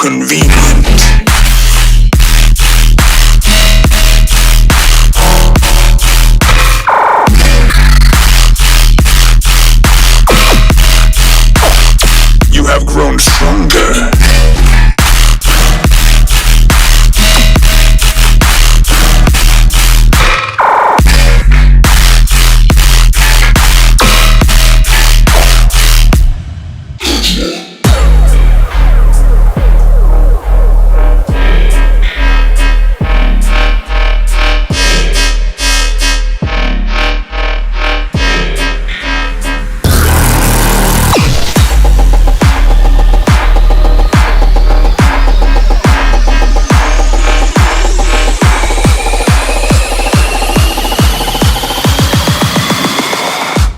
convenient. You have grown stronger.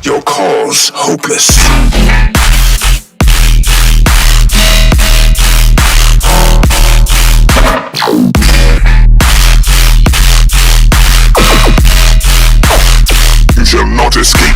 Your cause hopeless. You shall not escape.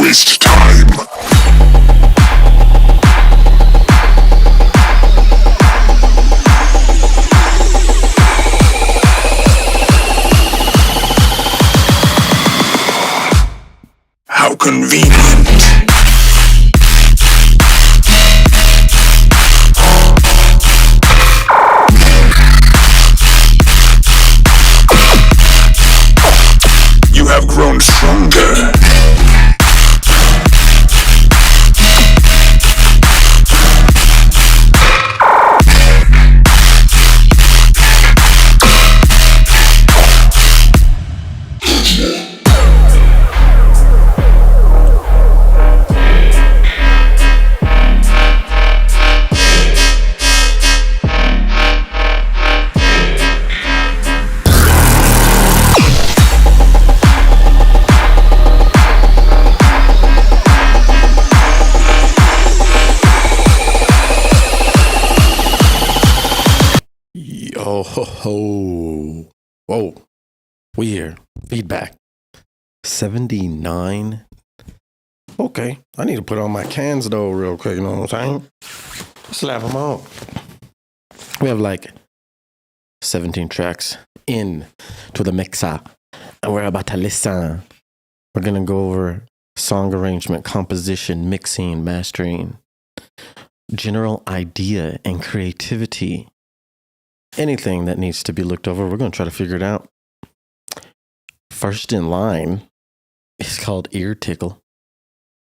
Waste time. How convenient. You have grown stronger. Yo ho ho. Whoa. We here. Feedback. 79. Okay. I need to put on my cans though real quick, you know what I'm saying? Slap them on. We have like 17 tracks in to the mixer. And we're about to listen. We're gonna go over song arrangement, composition, mixing, mastering, general idea and creativity. Anything that needs to be looked over, we're going to try to figure it out. First in line is called Ear Tickle.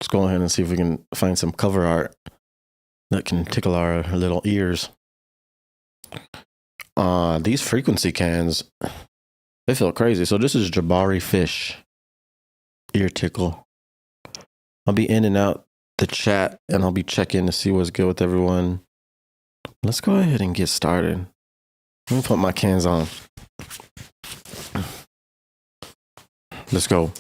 Let's go ahead and see if we can find some cover art that can tickle our little ears. These frequency cans, they feel crazy. So this is Jabari Fish Ear Tickle. I'll be in and out the chat and I'll be checking to see what's good with everyone. Let's go ahead and get started. Let me put my cans on. Let's go.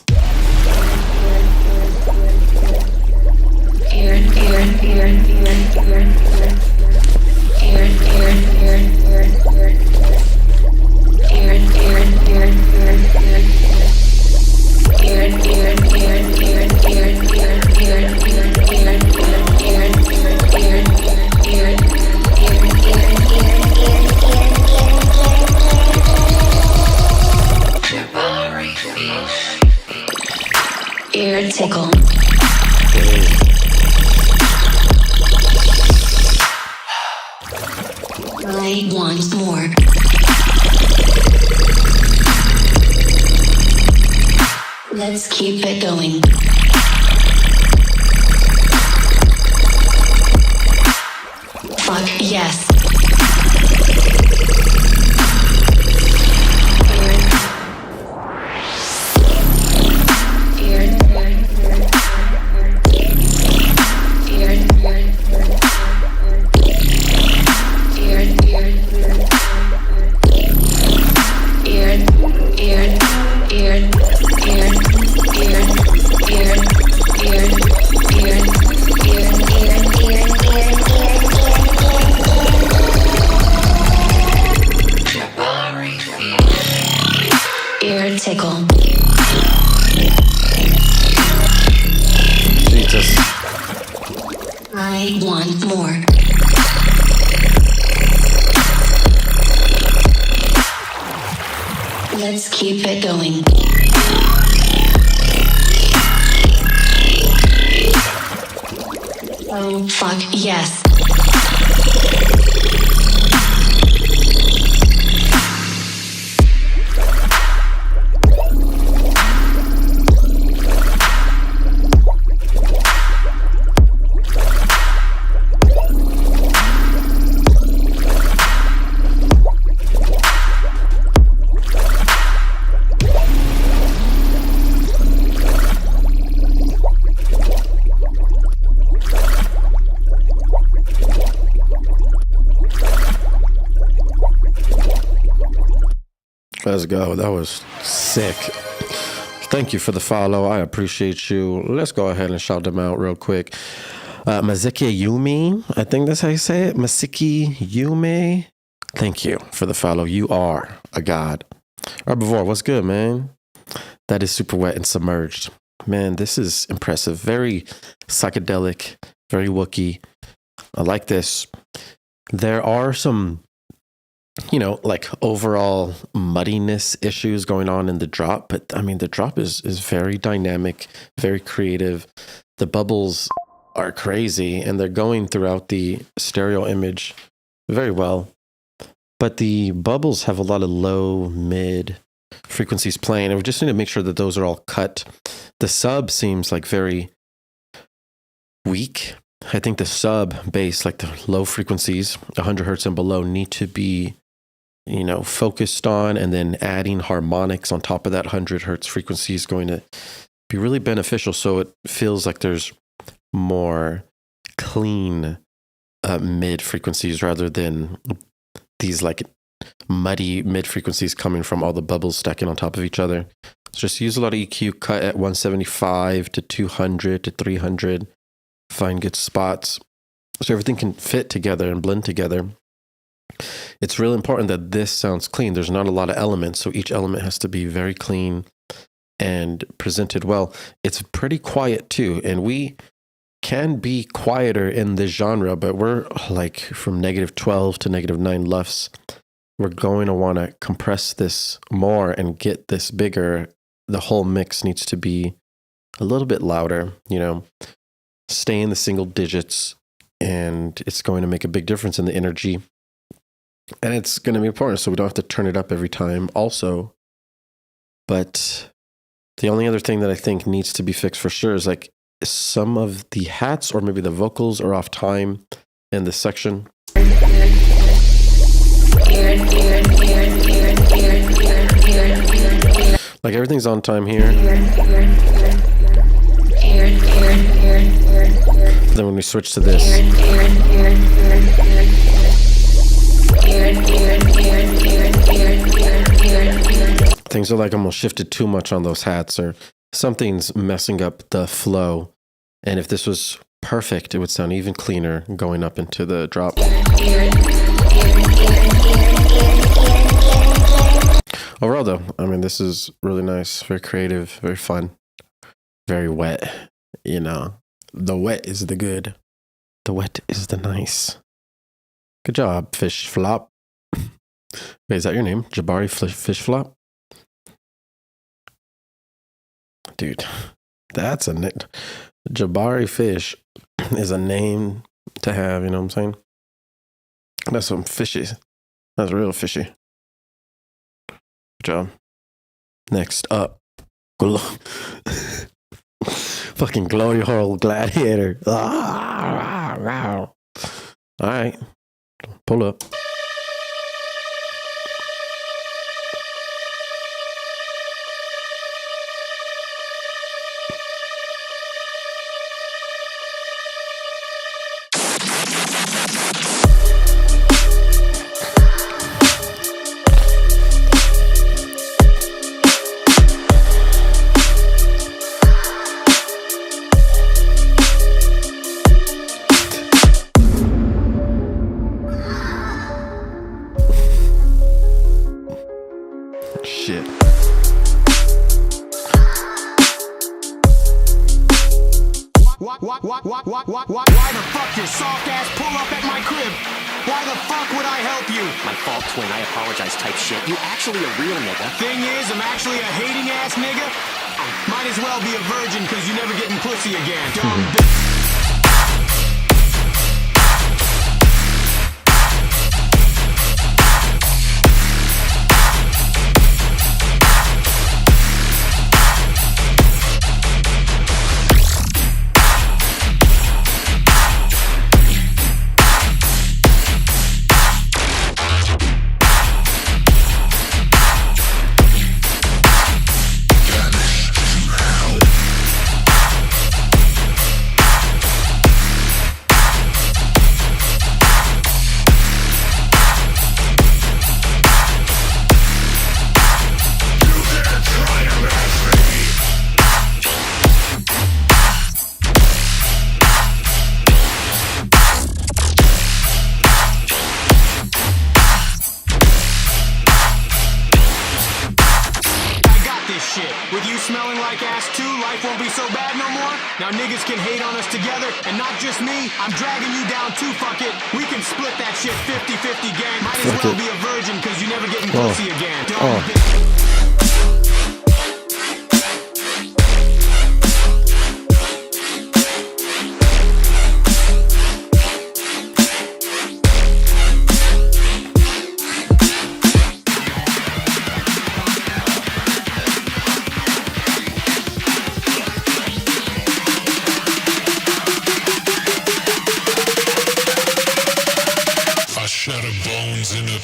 Ear tickle. I want more. Let's keep it going. Fuck yes. Ear tickle. Jesus. I want more. Let's keep it going. Oh, fuck yes. Let's go. That was sick. Thank you for the follow. I appreciate you. Let's go ahead and shout them out real quick. Maziki Yumi, I think that's how you say it. Masiki Yumi. Thank you for the follow. You are a god. Herbivore, what's good, man? That is super wet and submerged. Man, this is impressive. Very psychedelic, very Wookiee. I like this. There are some, like overall muddiness issues going on in the drop, but I mean, the drop is very dynamic, very creative. The bubbles are crazy and they're going throughout the stereo image very well, but the bubbles have a lot of low, mid frequencies playing, and we just need to make sure that those are all cut. The sub seems like very weak. I think the sub bass, like the low frequencies, 100 hertz and below, need to be focused on, and then adding harmonics on top of that 100 hertz frequency is going to be really beneficial. So it feels like there's more clean mid frequencies rather than these like muddy mid frequencies coming from all the bubbles stacking on top of each other. So just use a lot of EQ, cut at 175 to 200 to 300, find good spots so everything can fit together and blend together. It's really important that this sounds clean. There's not a lot of elements, so each element has to be very clean and presented well. It's pretty quiet too, and we can be quieter in this genre, but we're like from -12 to -9 LUFS. We're going to want to compress this more and get this bigger. The whole mix needs to be a little bit louder, stay in the single digits, and it's going to make a big difference in the energy. And it's going to be important, so we don't have to turn it up every time also. But the only other thing that I think needs to be fixed for sure is like some of the hats or maybe the vocals are off time in this section. Like everything's on time here. Then when we switch to this, things are like almost shifted too much on those hats, or something's messing up the flow. And if this was perfect, it would sound even cleaner going up into the drop. Overall though, I mean, this is really nice, very creative, very fun, very wet. The wet is the good. The wet is the nice. Good job, Fish Flop. Wait, is that your name? Jabari Fish Flop? Dude, That's a Jabari fish is a name to have. You know what I'm saying? That's some fishy. That's real fishy. Good job. Next up, fucking glory hole gladiator. All right, pull up. Shit. Why the fuck your soft ass pull up at my crib? Why the fuck would I help you? My fault, twin. I apologize type shit. You actually a real nigga. Thing is, I'm actually a hating ass nigga. Might as well be a virgin cause you never getting pussy again. Dumb bitch. With you smelling like ass too, life won't be so bad no more. Now niggas can hate on us together, and not just me. I'm dragging you down too, fuck it. We can split that shit 50-50 gang. Might as well be a virgin, cause you never getting pussy again. Dumb bitch. Shatter bones in a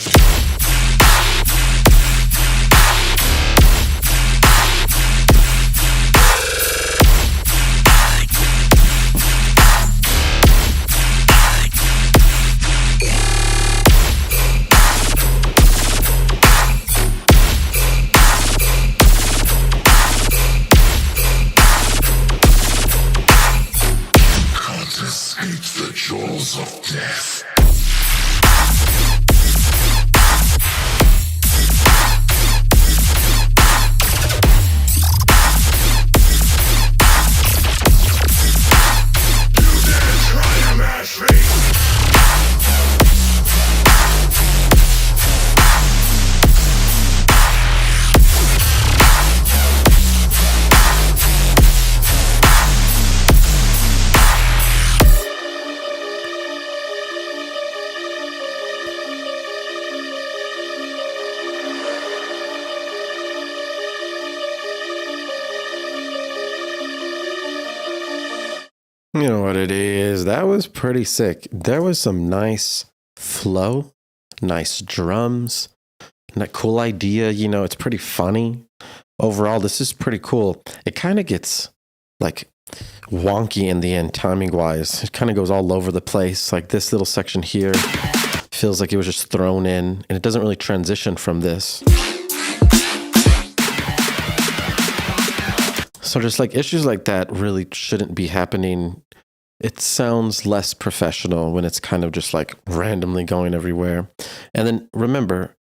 can't escape the jaws of death. You know what it is. That was pretty sick. There was some nice flow, nice drums, and that cool idea. You know, it's pretty funny. Overall, this is pretty cool. It kind of gets like wonky in the end, timing wise. It kind of goes all over the place. Like this little section here feels like it was just thrown in, and it doesn't really transition from this. So just like issues like that really shouldn't be happening. It sounds less professional when it's kind of just like randomly going everywhere. And then remember,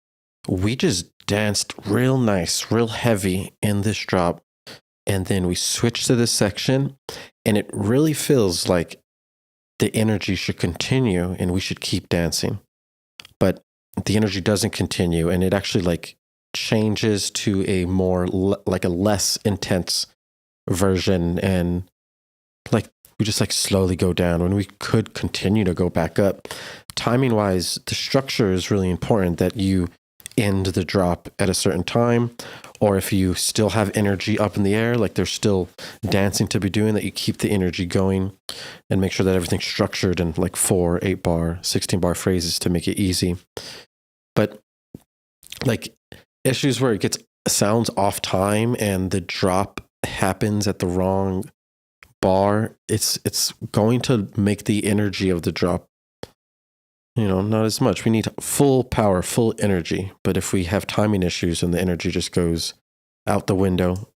we just danced real nice, real heavy in this drop. And then we switched to this section, and it really feels like the energy should continue and we should keep dancing. But the energy doesn't continue, and it actually like changes to a more like a less intense version, and like we just like slowly go down when we could continue to go back up. Timing wise, the structure is really important, that you end the drop at a certain time, or if you still have energy up in the air, like there's still dancing to be doing, that you keep the energy going and make sure that everything's structured in like 4, 8 bar, 16 bar phrases to make it easy. But like issues where it sounds off time and the drop happens at the wrong bar, it's going to make the energy of the drop, not as much. We need full power, full energy. But if we have timing issues and the energy just goes out the window,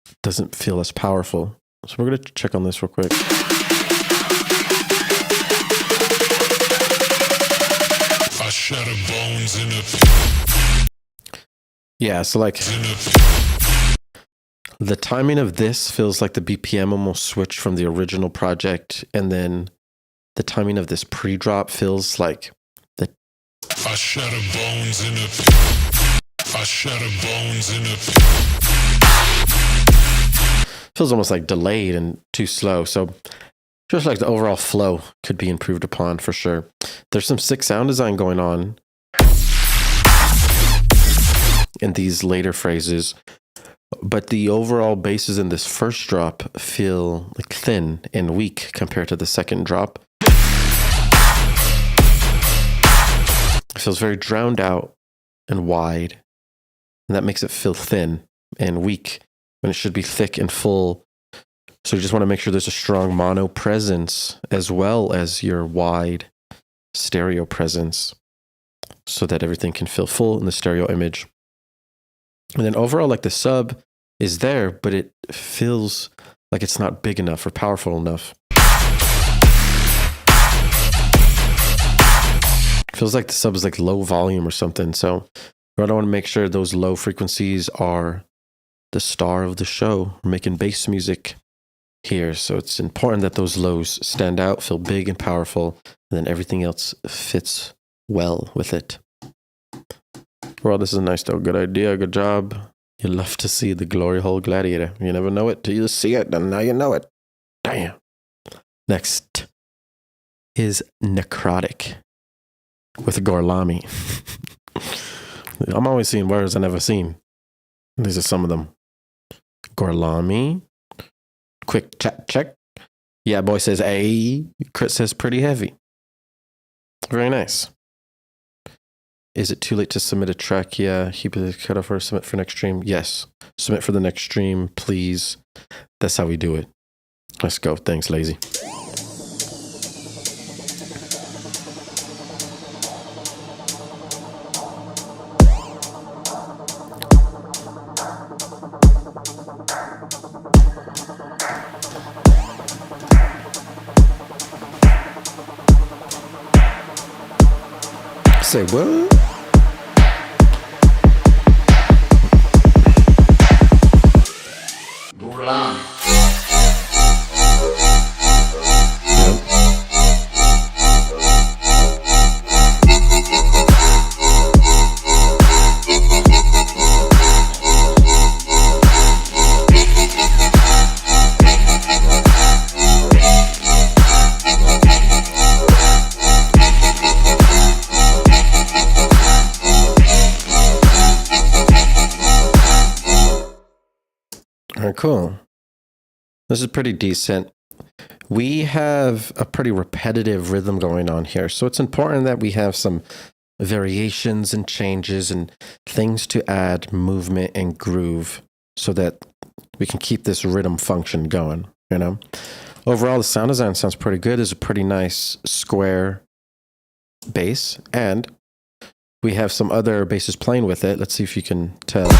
it doesn't feel as powerful. So we're going to check on this real quick. I shatter bones in a Yeah, so like the timing of this feels like the BPM almost switched from the original project, and then the timing of this pre-drop feels like I shatter bones in a I shatter bones in a feels almost like delayed and too slow. So just like the overall flow could be improved upon for sure. There's some sick sound design going on in these later phrases, but the overall basses in this first drop feel like thin and weak compared to the second drop. It feels very drowned out and wide, and that makes it feel thin and weak when it should be thick and full. So you just want to make sure there's a strong mono presence as well as your wide stereo presence, so that everything can feel full in the stereo image. And then overall, like the sub is there, but it feels like it's not big enough or powerful enough. It feels like the sub is like low volume or something. So I want to make sure those low frequencies are the star of the show. We're making bass music here, so it's important that those lows stand out, feel big and powerful, and then everything else fits well with it. Well, this is nice though. Good idea. Good job. You love to see the glory hole gladiator. You never know it till you see it, and now you know it. Damn. Next is Necrotic with Gorlami. I'm always seeing words I never seen. These are some of them. Gorlami. Quick chat check. Yeah, boy says A. Crit says pretty heavy. Very nice. Is it too late to submit a track? Yeah. Keep it cut off or submit for next stream? Yes. Submit for the next stream, please. That's how we do it. Let's go. Thanks, lazy. Say what? Cool. This is pretty decent. We have a pretty repetitive rhythm going on here, so it's important that we have some variations and changes and things to add movement and groove so that we can keep this rhythm function going, Overall, the sound design sounds pretty good. It's a pretty nice square bass, and we have some other basses playing with it. Let's see if you can tell.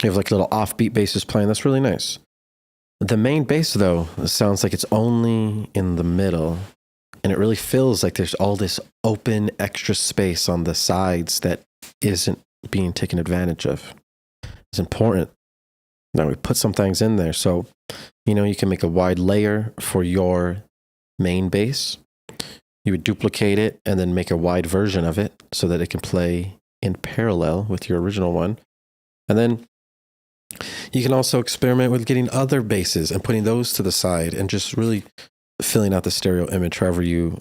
You have like little offbeat basses playing. That's really nice. The main bass, though, sounds like it's only in the middle, and it really feels like there's all this open extra space on the sides that isn't being taken advantage of. It's important that we put some things in there. So, you can make a wide layer for your main bass. You would duplicate it and then make a wide version of it so that it can play in parallel with your original one. And then you can also experiment with getting other basses and putting those to the side and just really filling out the stereo image however you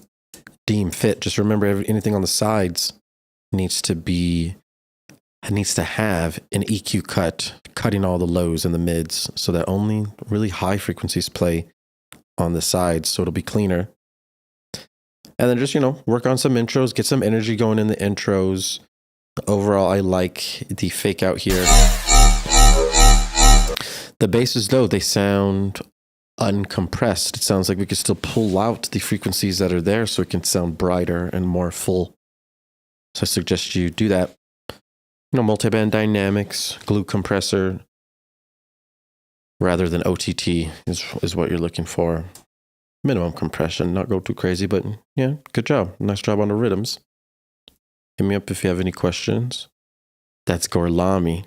deem fit. Just remember anything on the sides needs to have an EQ cut, cutting all the lows and the mids so that only really high frequencies play on the sides, so it'll be cleaner. And then just, work on some intros, get some energy going in the intros. Overall, I like the fake out here. The basses, though, they sound uncompressed. It sounds like we could still pull out the frequencies that are there so it can sound brighter and more full. So I suggest you do that. Multiband dynamics, glue compressor, rather than OTT is what you're looking for. Minimum compression, not go too crazy, but yeah, good job. Nice job on the rhythms. Hit me up if you have any questions. That's Gorlami.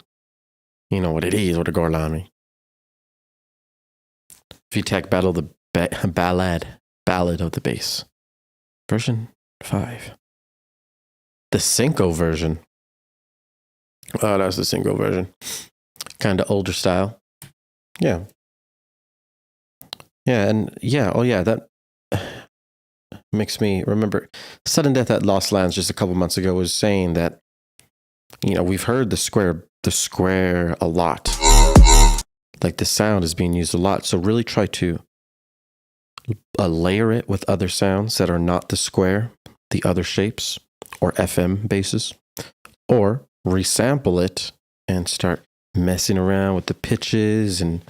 You know what it is with the Gorlami. VTech Battle, the Ballad of the Bass. Version 5. The Cinco version. Oh, that's the Cinco version. Kind of older style. Yeah. Yeah, and yeah, oh yeah, that makes me remember Sudden Death at Lost Lands just a couple months ago was saying that, we've heard the square a lot. Like the sound is being used a lot. So really try to layer it with other sounds that are not the square, the other shapes, or FM basses, or resample it and start messing around with the pitches and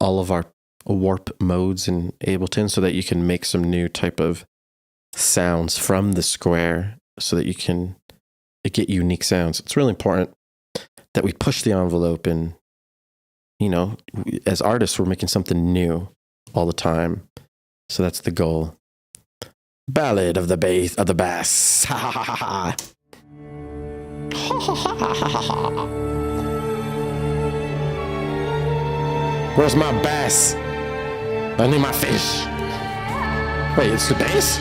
all of our warp modes in Ableton so that you can make some new type of sounds from the square so that you can get unique sounds. It's really important that we push the envelope and, as artists, we're making something new all the time. So that's the goal. Ballad of the Bass. Ha ha ha ha. Where's my bass? I need my fish. Wait, it's the bass?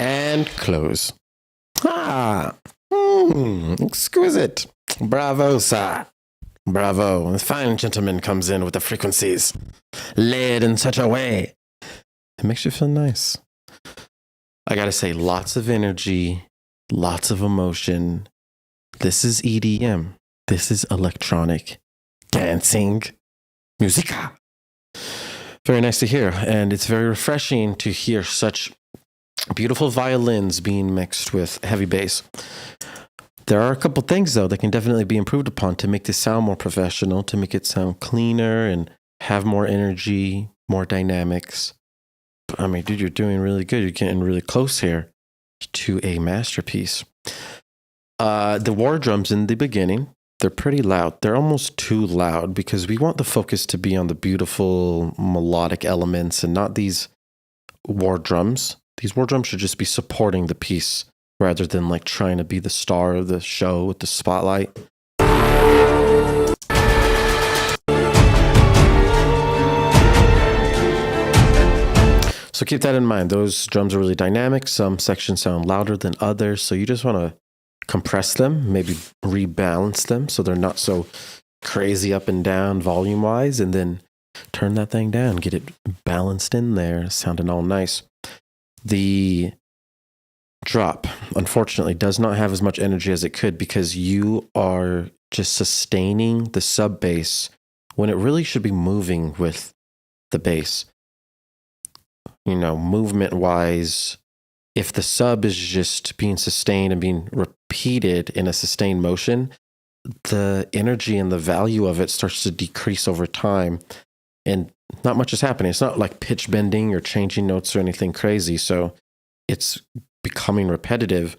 And close. Exquisite. Bravo, sir. Bravo. The fine gentleman comes in with the frequencies laid in such a way. It makes you feel nice. I gotta say, lots of energy, lots of emotion. This is EDM. This is electronic dancing musica. Very nice to hear. And it's very refreshing to hear such beautiful violins being mixed with heavy bass. There are a couple things, though, that can definitely be improved upon to make this sound more professional, to make it sound cleaner and have more energy, more dynamics. I mean, dude, you're doing really good. You're getting really close here to a masterpiece. The war drums in the beginning, they're pretty loud. They're almost too loud because we want the focus to be on the beautiful melodic elements and not these war drums. These war drums should just be supporting the piece rather than like trying to be the star of the show with the spotlight. So keep that in mind. Those drums are really dynamic. Some sections sound louder than others. So you just want to compress them, maybe rebalance them so they're not so crazy up and down volume wise, and then turn that thing down, get it balanced in there, sounding all nice. The drop, unfortunately, does not have as much energy as it could because you are just sustaining the sub bass when it really should be moving with the bass. You know, movement wise, if the sub is just being sustained and being repeated in a sustained motion, the energy and the value of it starts to decrease over time and not much is happening. It's not like pitch bending or changing notes or anything crazy. So it's becoming repetitive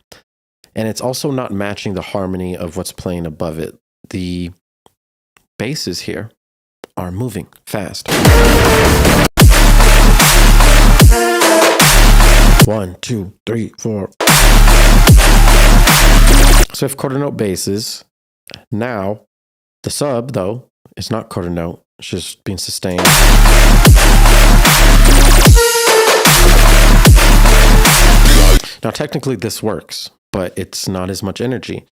and it's also not matching the harmony of what's playing above it. The basses here are moving fast. 1, 2, 3, 4. So if quarter note basses, now the sub though is not quarter note, it's just being sustained. Now technically this works, but it's not as much energy.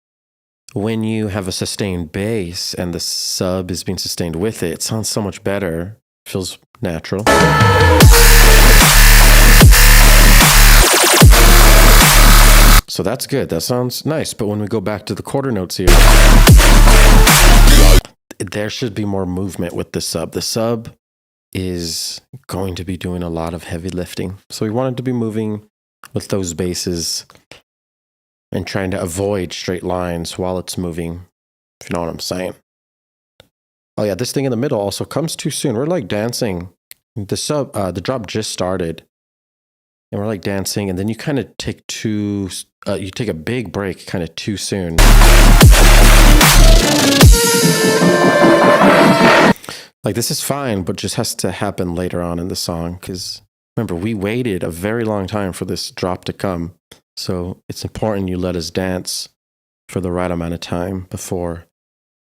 When you have a sustained bass and the sub is being sustained with it, it sounds so much better, feels natural. So that's good. That sounds nice. But when we go back to the quarter notes here, there should be more movement with the sub. The sub is going to be doing a lot of heavy lifting. So we want it to be moving with those basses and trying to avoid straight lines while it's moving, if you know what I'm saying. Oh yeah, this thing in the middle also comes too soon. We're like dancing. The drop just started. And we're like dancing, and then you kind of take you take a big break kind of too soon. Like this is fine, but just has to happen later on in the song. Because remember, we waited a very long time for this drop to come. So it's important you let us dance for the right amount of time before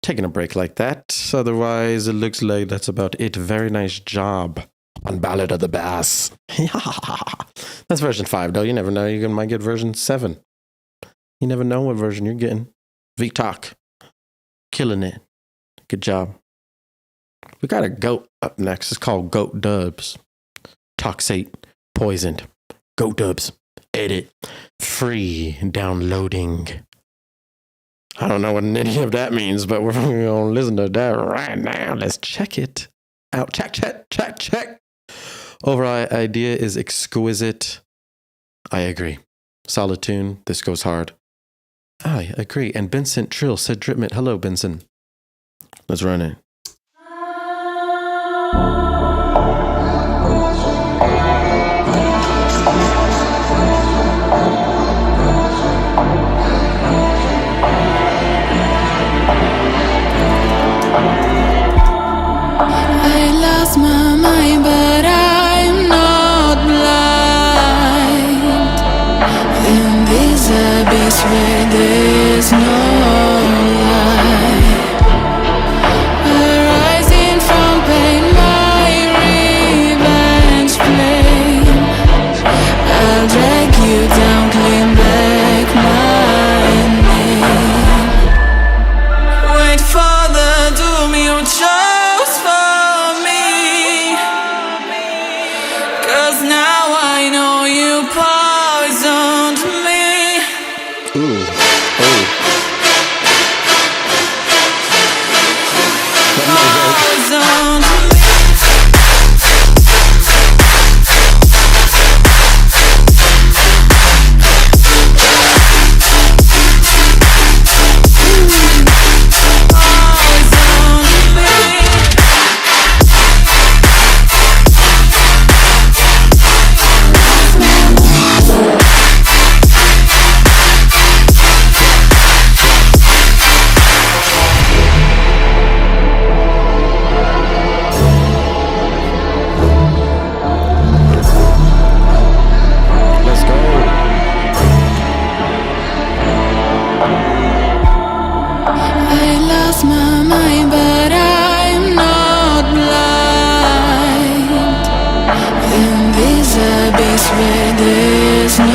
taking a break like that. Otherwise, it looks like that's about it. Very nice job on Ballad of the Bass. That's version 5, though. You never know. You might get version 7. You never know what version you're getting. V-Talk. Killing it. Good job. We got a goat up next. It's called Goat Dubs. Toxate. Poisoned. Goat Dubs. Edit. Free. Downloading. I don't know what any of that means, but we're going to listen to that right now. Let's check it out. Check. Overall idea is exquisite. I agree. Solid tune. This goes hard. I agree. And Benson Trill said Dripment. Hello, Benson. Let's run it. I lost my mind, but I'm not blind. In this abyss where there's no light, arising from pain, my revenge flame. I'll drag you down, claim back my name. where there's no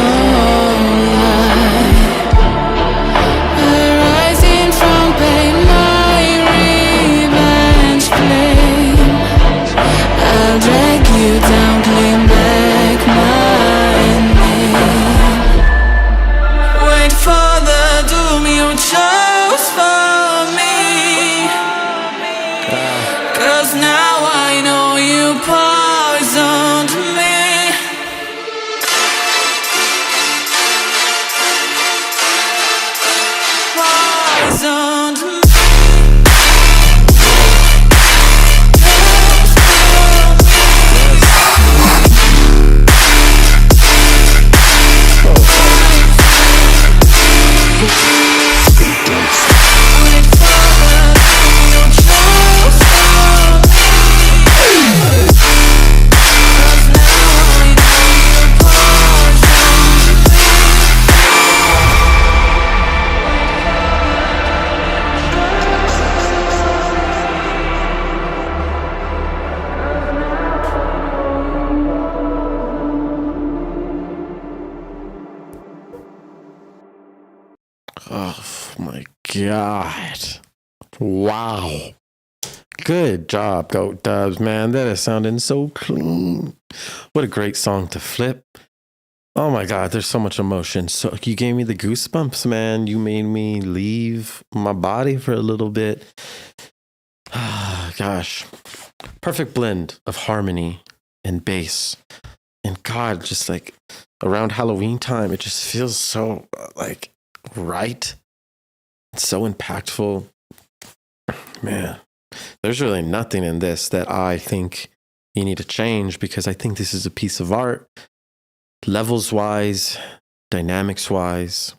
light. Arising from pain, my revenge flame. I'll drag you down, claim back my name. Wait for the doom you chose for me. 'Cause now I know you poisoned me. Poisoned me. Oh my God. Wow. Good job, Goat Dubs, man. That is sounding so clean. What a great song to flip. Oh my God, there's so much emotion. So you gave me the goosebumps, man. You made me leave my body for a little bit. Gosh. Perfect blend of harmony and bass. And God, just like around Halloween time, it just feels so like right. It's so impactful. Man, there's really nothing in this that I think you need to change, because I think this is a piece of art. Levels wise, dynamics wise,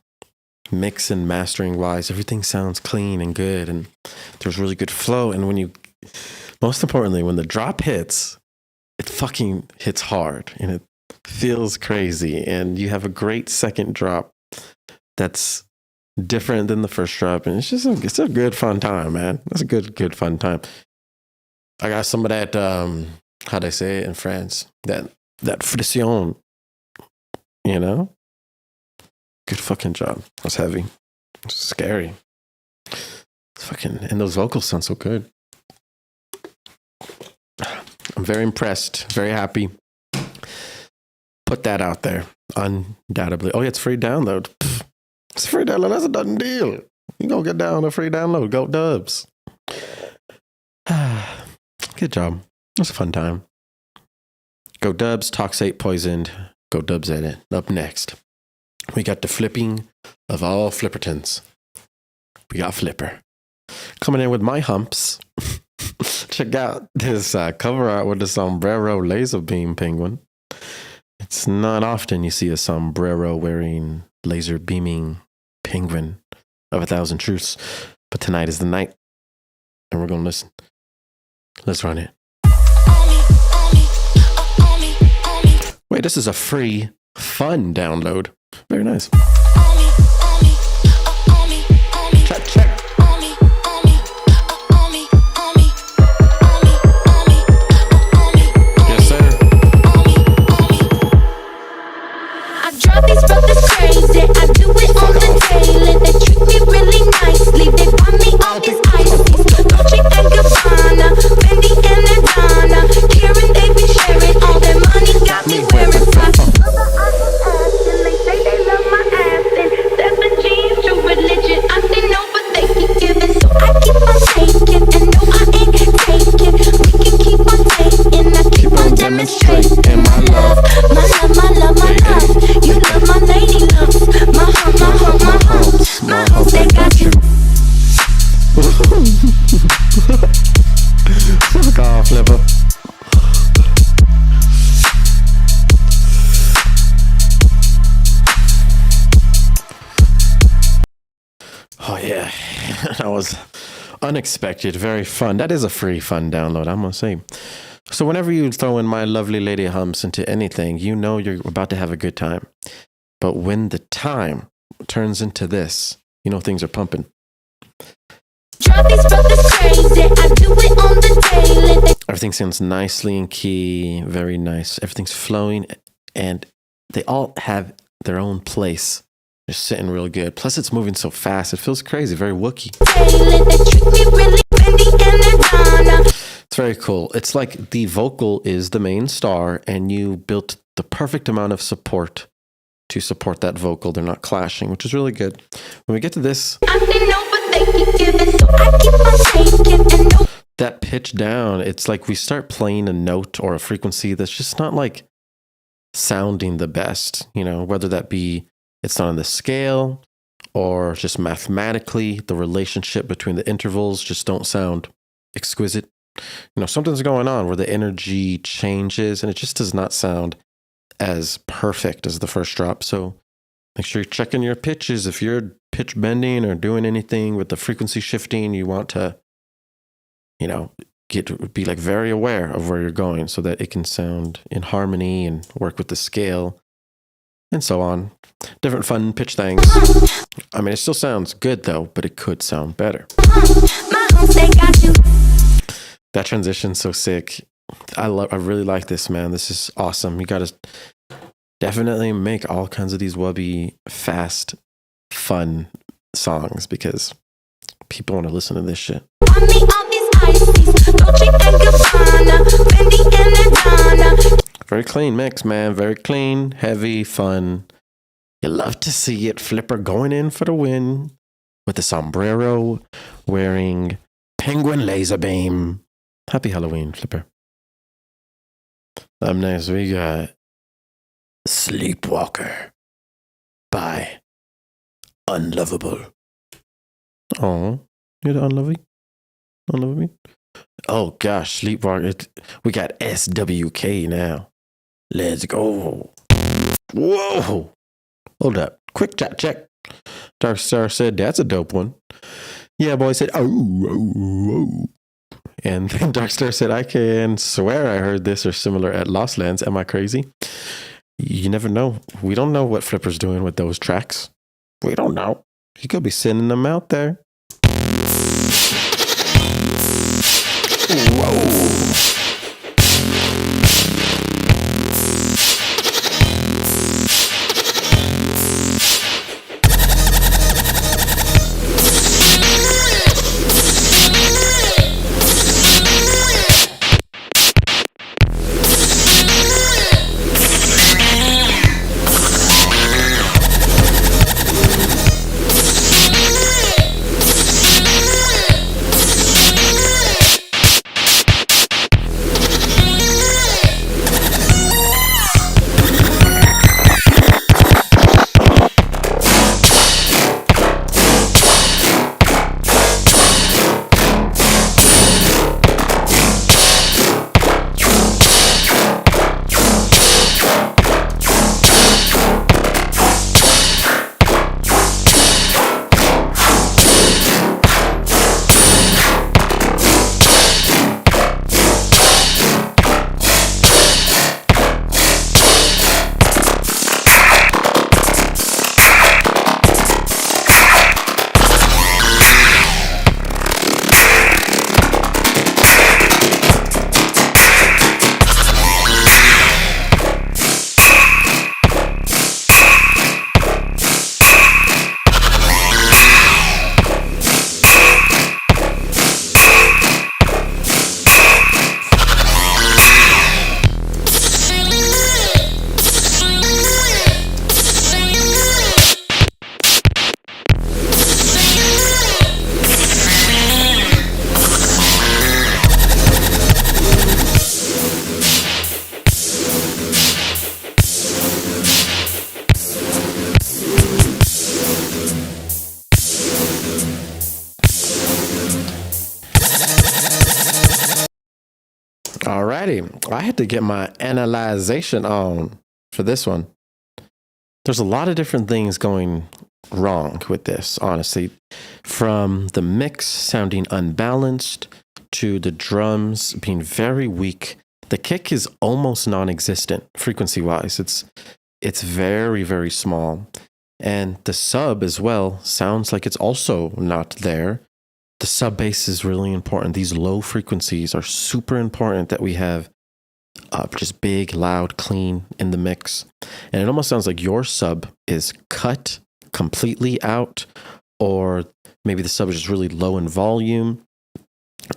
mix and mastering wise, everything sounds clean and good, and there's really good flow. And when you, most importantly, when the drop hits, it fucking hits hard and it feels crazy. And you have a great second drop that's different than the first drop, and it's just it's a good fun time, man. It's a good fun time. I got some of that how'd I say it in France, that frisson, you know. Good fucking job. That's heavy. It's scary. It's fucking, and those vocals sound so good. I'm very impressed, very happy. Put that out there, undoubtedly. Oh yeah, it's free download. It's a free download. That's a done deal. You gonna get down a free download. Go Dubs. Good job. It was a fun time. Go Dubs, Toxate Poisoned. Go Dubs Edit. Up next, we got the flipping of all flippertons. We got Flipper coming in with My Humps. Check out this cover art with the sombrero laser beam penguin. It's not often you see a sombrero wearing laser beaming penguin of 1,000 truths, but tonight is the night, and we're gonna listen. Let's run it. Wait, this is a free, fun download. Very nice. Check, check. Yes, sir. I drive these brothers crazy. I do it on the daily. They treat me really nicely. They buy me all these ices. Dolce and Gabbana, Fendi and Adana. Karen, they be sharing all their money. Got me wearing fly. They say they love my ass and 7 G's, true religion. I say no, but they keep giving, so I keep on taking. And no, I ain't taking. We can keep on taking. I keep on demonstrating my love, my love, my love, my love. You love my lady loves, my hump, my hump, my humps, my humps. They got you. Fuck off, Flipper. Oh yeah, that was unexpected, very fun. That is a free fun download, I'm gonna say. So whenever you throw in My Lovely Lady Humps into anything, you know you're about to have a good time. But when the time turns into this, you know things are pumping. Drive these brothers crazy. I do it on the daily. Everything sounds nicely in key, very nice. Everything's flowing and they all have their own place. They're sitting real good. Plus, it's moving so fast. It feels crazy, very Wookiee. It's very cool. It's like the vocal is the main star, and you built the perfect amount of support to support that vocal. They're not clashing, which is really good. When we get to this, that pitch down, it's like we start playing a note or a frequency that's just not like sounding the best, you know, whether that be it's not on the scale or just mathematically, the relationship between the intervals just don't sound exquisite. You know, something's going on where the energy changes and it just does not sound as perfect as the first drop. So make sure you're checking your pitches. If you're pitch bending or doing anything with the frequency shifting, you want to, you know, be like very aware of where you're going so that it can sound in harmony and work with the scale and so on. Different fun pitch things. I mean, it still sounds good though, but it could sound better. That transition's so sick. I really like this, man. This is awesome. You gotta definitely make all kinds of these wubby, fast, fun songs because people want to listen to this shit. Very clean mix, man. Very clean, heavy, fun. You love to see it. Flipper going in for the win with the sombrero, wearing penguin laser beam. Happy Halloween, Flipper. Up next, we got Sleepwalker by Unlovable. Oh, you're the unloving? Unloving? Oh gosh, Sleepwalker. We got SWK now. Let's go. Whoa. Hold up. Quick chat check. Dark Star said, that's a dope one. Yeah, boy said, oh. And then Dark Star said, I can swear I heard this or similar at Lost Lands. Am I crazy? You never know. We don't know what Flipper's doing with those tracks. We don't know. He could be sending them out there. Whoa. Alrighty, I had to get my analyzation on for this one. There's a lot of different things going wrong with this, honestly. From the mix sounding unbalanced to the drums being very weak. The kick is almost non-existent frequency-wise. It's very, very small. And the sub as well sounds like it's also not there. The sub bass is really important. These low frequencies are super important that we have up, just big, loud, clean in the mix. And it almost sounds like your sub is cut completely out, or maybe the sub is just really low in volume.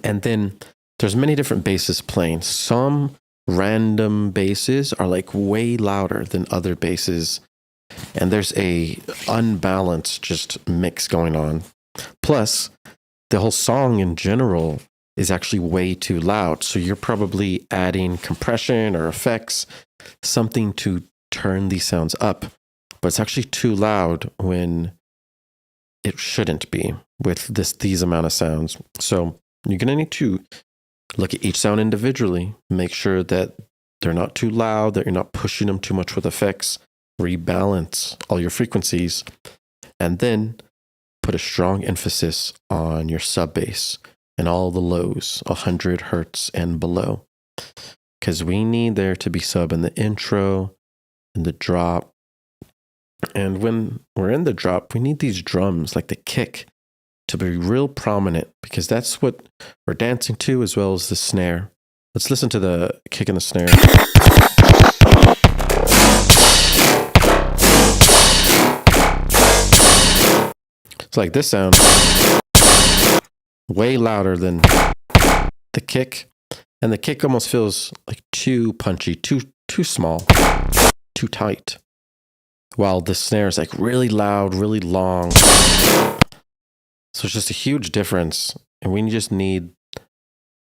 And then there's many different basses playing. Some random basses are like way louder than other basses. And there's a unbalanced just mix going on. Plus, the whole song in general is actually way too loud. So you're probably adding compression or effects, something to turn these sounds up. But it's actually too loud when it shouldn't be with these amount of sounds. So you're going to need to look at each sound individually, make sure that they're not too loud, that you're not pushing them too much with effects, rebalance all your frequencies, and then put a strong emphasis on your sub bass and all the lows, 100 hertz and below. Because we need there to be sub in the intro, in the drop. And when we're in the drop, we need these drums, like the kick, to be real prominent, because that's what we're dancing to, as well as the snare. Let's listen to the kick and the snare. It's like this sound, way louder than the kick. And the kick almost feels like too punchy, too small, too tight. While the snare is like really loud, really long. So it's just a huge difference. And we just need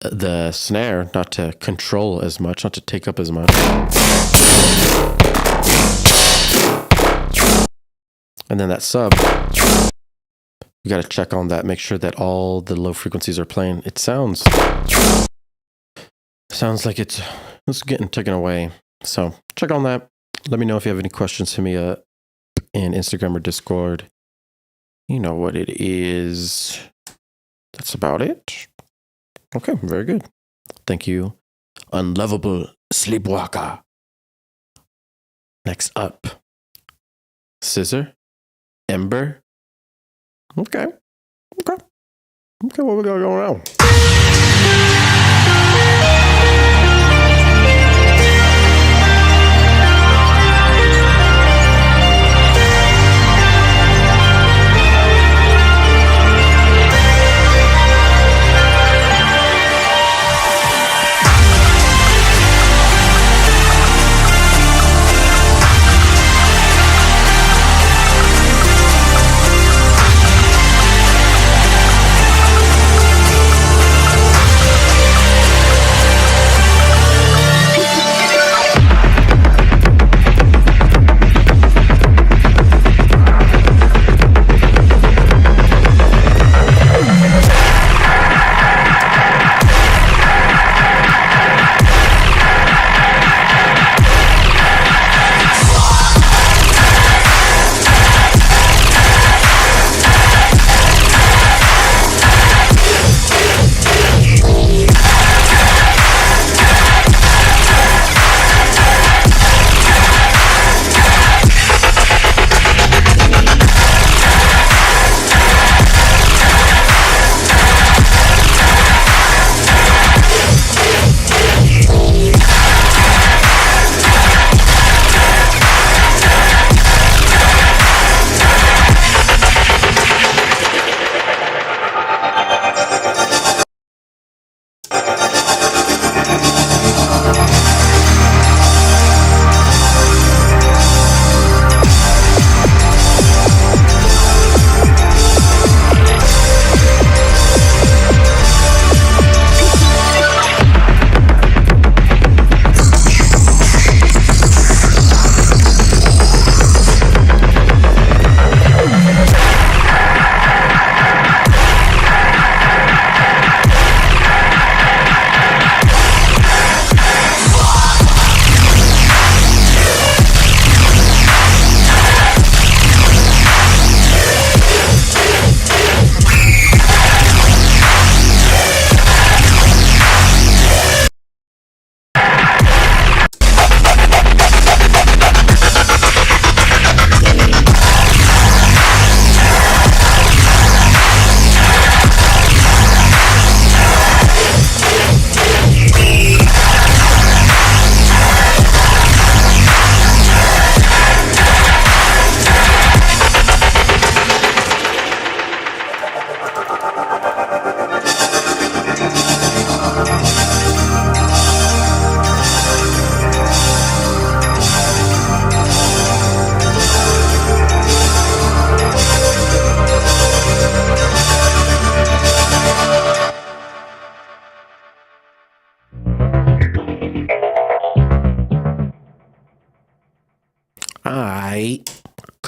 the snare not to control as much, not to take up as much. And then that sub, you got to check on that, make sure that all the low frequencies are playing. It sounds like it's getting taken away. So check on that. Let me know if you have any questions to me in Instagram or Discord. You know what it is. That's about it. Okay, very good. Thank you, Unlovable Sleepwalker. Next up, Scissor, Ember. Okay, what we got going on?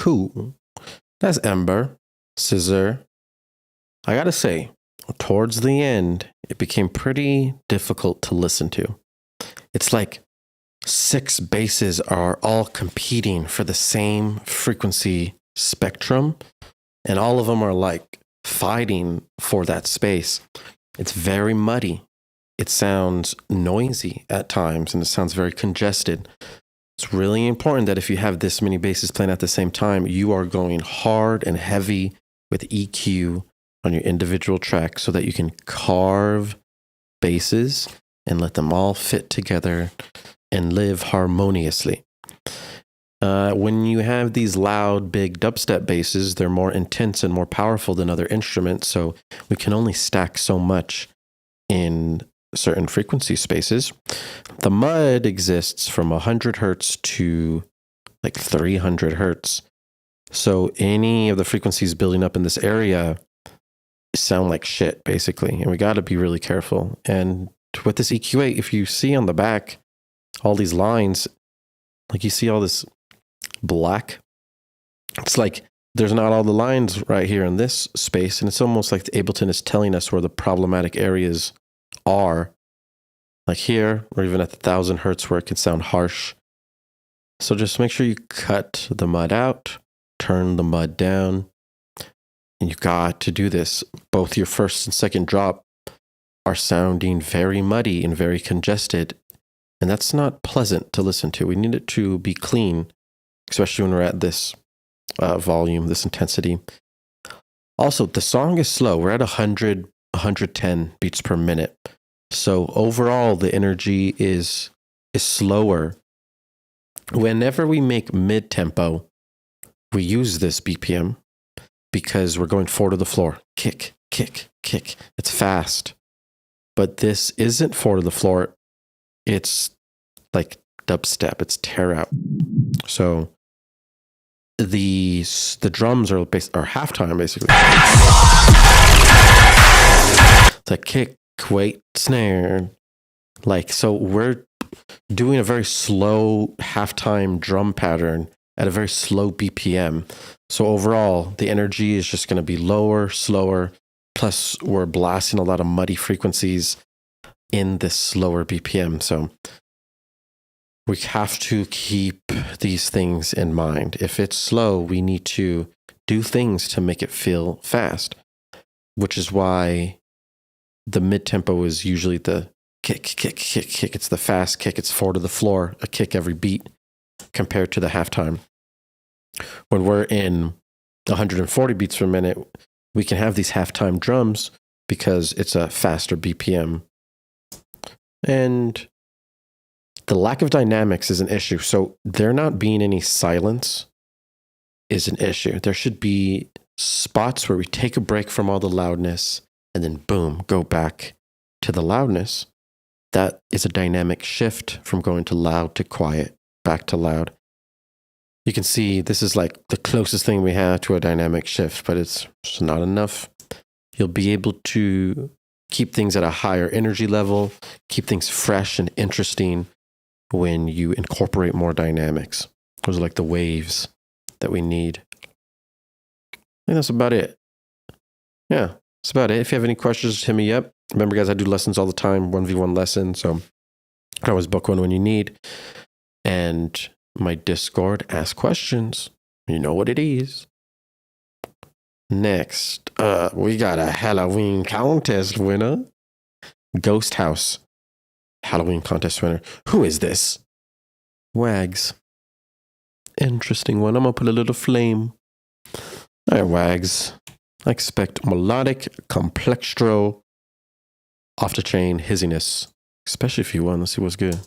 Cool. That's Ember, Scissor. I gotta say, towards the end, it became pretty difficult to listen to. It's like 6 basses are all competing for the same frequency spectrum, and all of them are like fighting for that space. It's very muddy. It sounds noisy at times, and it sounds very congested. It's really important that if you have this many basses playing at the same time, you are going hard and heavy with EQ on your individual track so that you can carve basses and let them all fit together and live harmoniously. When you have these loud, big dubstep basses, they're more intense and more powerful than other instruments, so we can only stack so much in certain frequency spaces. The mud exists from 100 hertz to like 300 hertz. So any of the frequencies building up in this area sound like shit, basically. And we got to be really careful. And with this EQ8, if you see on the back, all these lines, like you see all this black, it's like there's not all the lines right here in this space. And it's almost like Ableton is telling us where the problematic areas are, like here, or even at the 1000 hertz where it can sound harsh. So just make sure you cut the mud out, turn the mud down, and you got to do this. Both your first and second drop are sounding very muddy and very congested, and that's not pleasant to listen to. We need it to be clean, especially when we're at this volume, this intensity. Also, the song is slow. We're at 100, 110 beats per minute. So overall, the energy is slower. Whenever we make mid-tempo, we use this BPM because we're going 4 to the floor. Kick, kick, kick. It's fast. But this isn't 4 to the floor. It's like dubstep. It's tear out. So the drums are halftime, basically. It's like kick, wait, snare. Like, so we're doing a very slow halftime drum pattern at a very slow BPM. So overall, the energy is just going to be lower, slower. Plus, we're blasting a lot of muddy frequencies in this slower BPM. So we have to keep these things in mind. If it's slow, we need to do things to make it feel fast, which is why the mid-tempo is usually the kick, kick, kick, kick. It's the fast kick. It's 4 to the floor, a kick every beat compared to the halftime. When we're in 140 beats per minute, we can have these halftime drums because it's a faster BPM. And the lack of dynamics is an issue. So there not being any silence is an issue. There should be spots where we take a break from all the loudness and then boom, go back to the loudness. That is a dynamic shift from going to loud to quiet, back to loud. You can see this is like the closest thing we have to a dynamic shift, but it's not enough. You'll be able to keep things at a higher energy level, keep things fresh and interesting when you incorporate more dynamics. Those are like the waves that we need. I think that's about it. Yeah, that's about it. If you have any questions, hit me up. Remember, guys, I do lessons all the time, 1v1 lessons, so you can always book one when you need. And my Discord, ask questions. You know what it is. Next, we got a Halloween contest winner. Ghost House Halloween contest winner. Who is this? Wags. Interesting one. I'm going to put a little flame. All right, Wags. I expect melodic, complextro, off-the-chain hizziness. Especially if you won. Let's see what's good.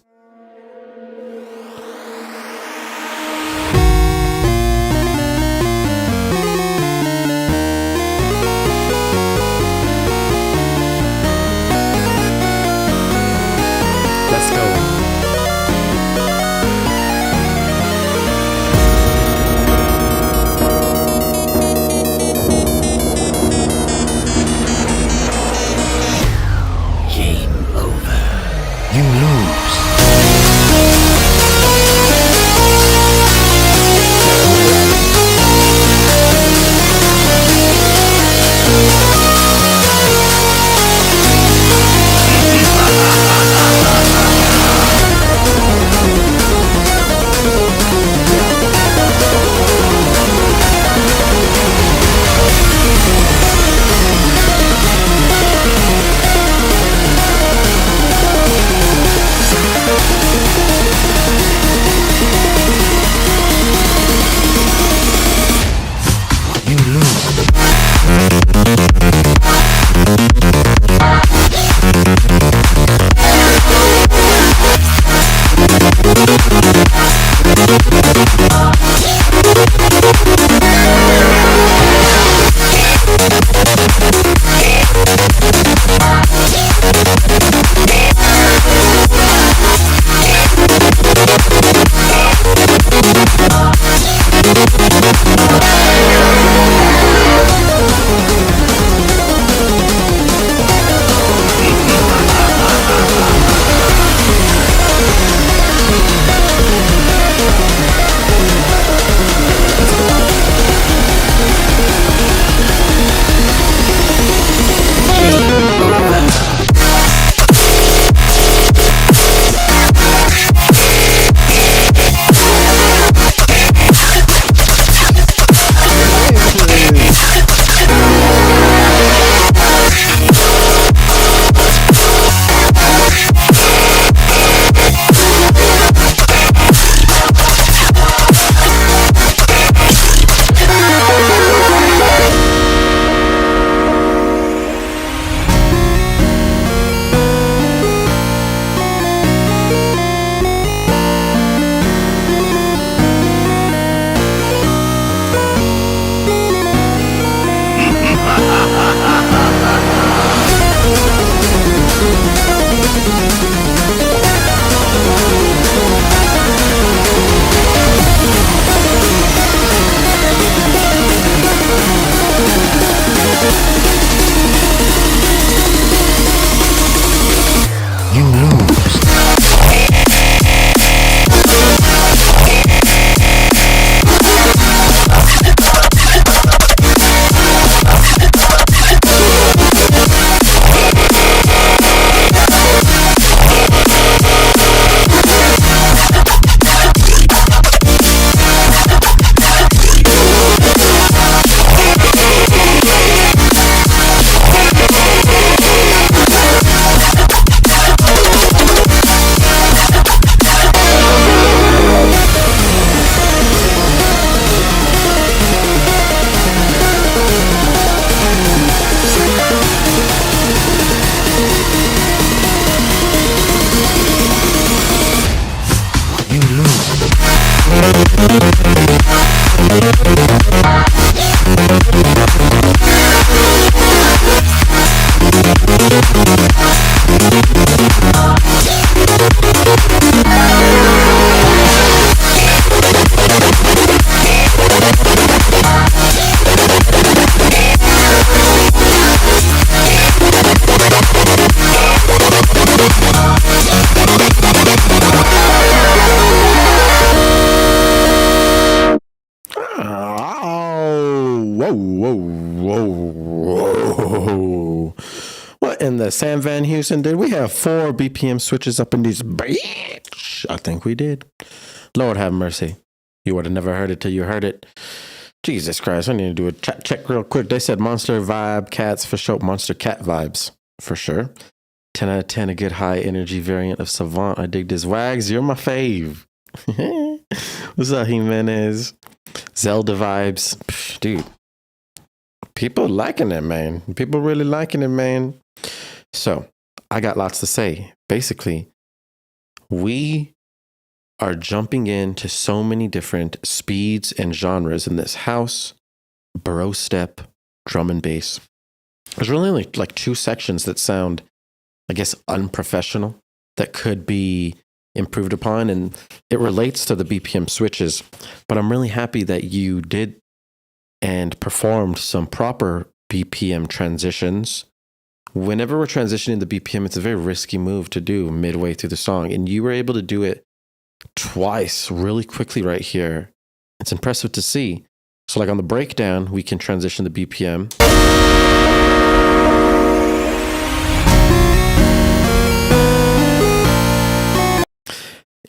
Let's go. Game over. You lose. Whoa. What in the Sam Van Heusen did we have 4 BPM switches up in these? Bitch, I think we did. Lord have mercy. You would have never heard it till you heard it. Jesus Christ, I need to do a check real quick. They said Monster Vibe Cats for sure. Monster Cat Vibes for sure. 10 out of 10, a good high energy variant of Savant. I dig this. Wags, you're my fave. What's up, Jimenez? Zelda vibes. Psh, dude. People liking it, man. People really liking it, man. So, I got lots to say. Basically, we are jumping into so many different speeds and genres in this house. Bro step, drum and bass. There's really only like 2 sections that sound, I guess, unprofessional that could be improved upon, and it relates to the BPM switches. But I'm really happy that you did and performed some proper BPM transitions. Whenever we're transitioning the BPM, it's a very risky move to do midway through the song, and you were able to do it twice really quickly right here. It's impressive to see. So like on the breakdown, we can transition the BPM.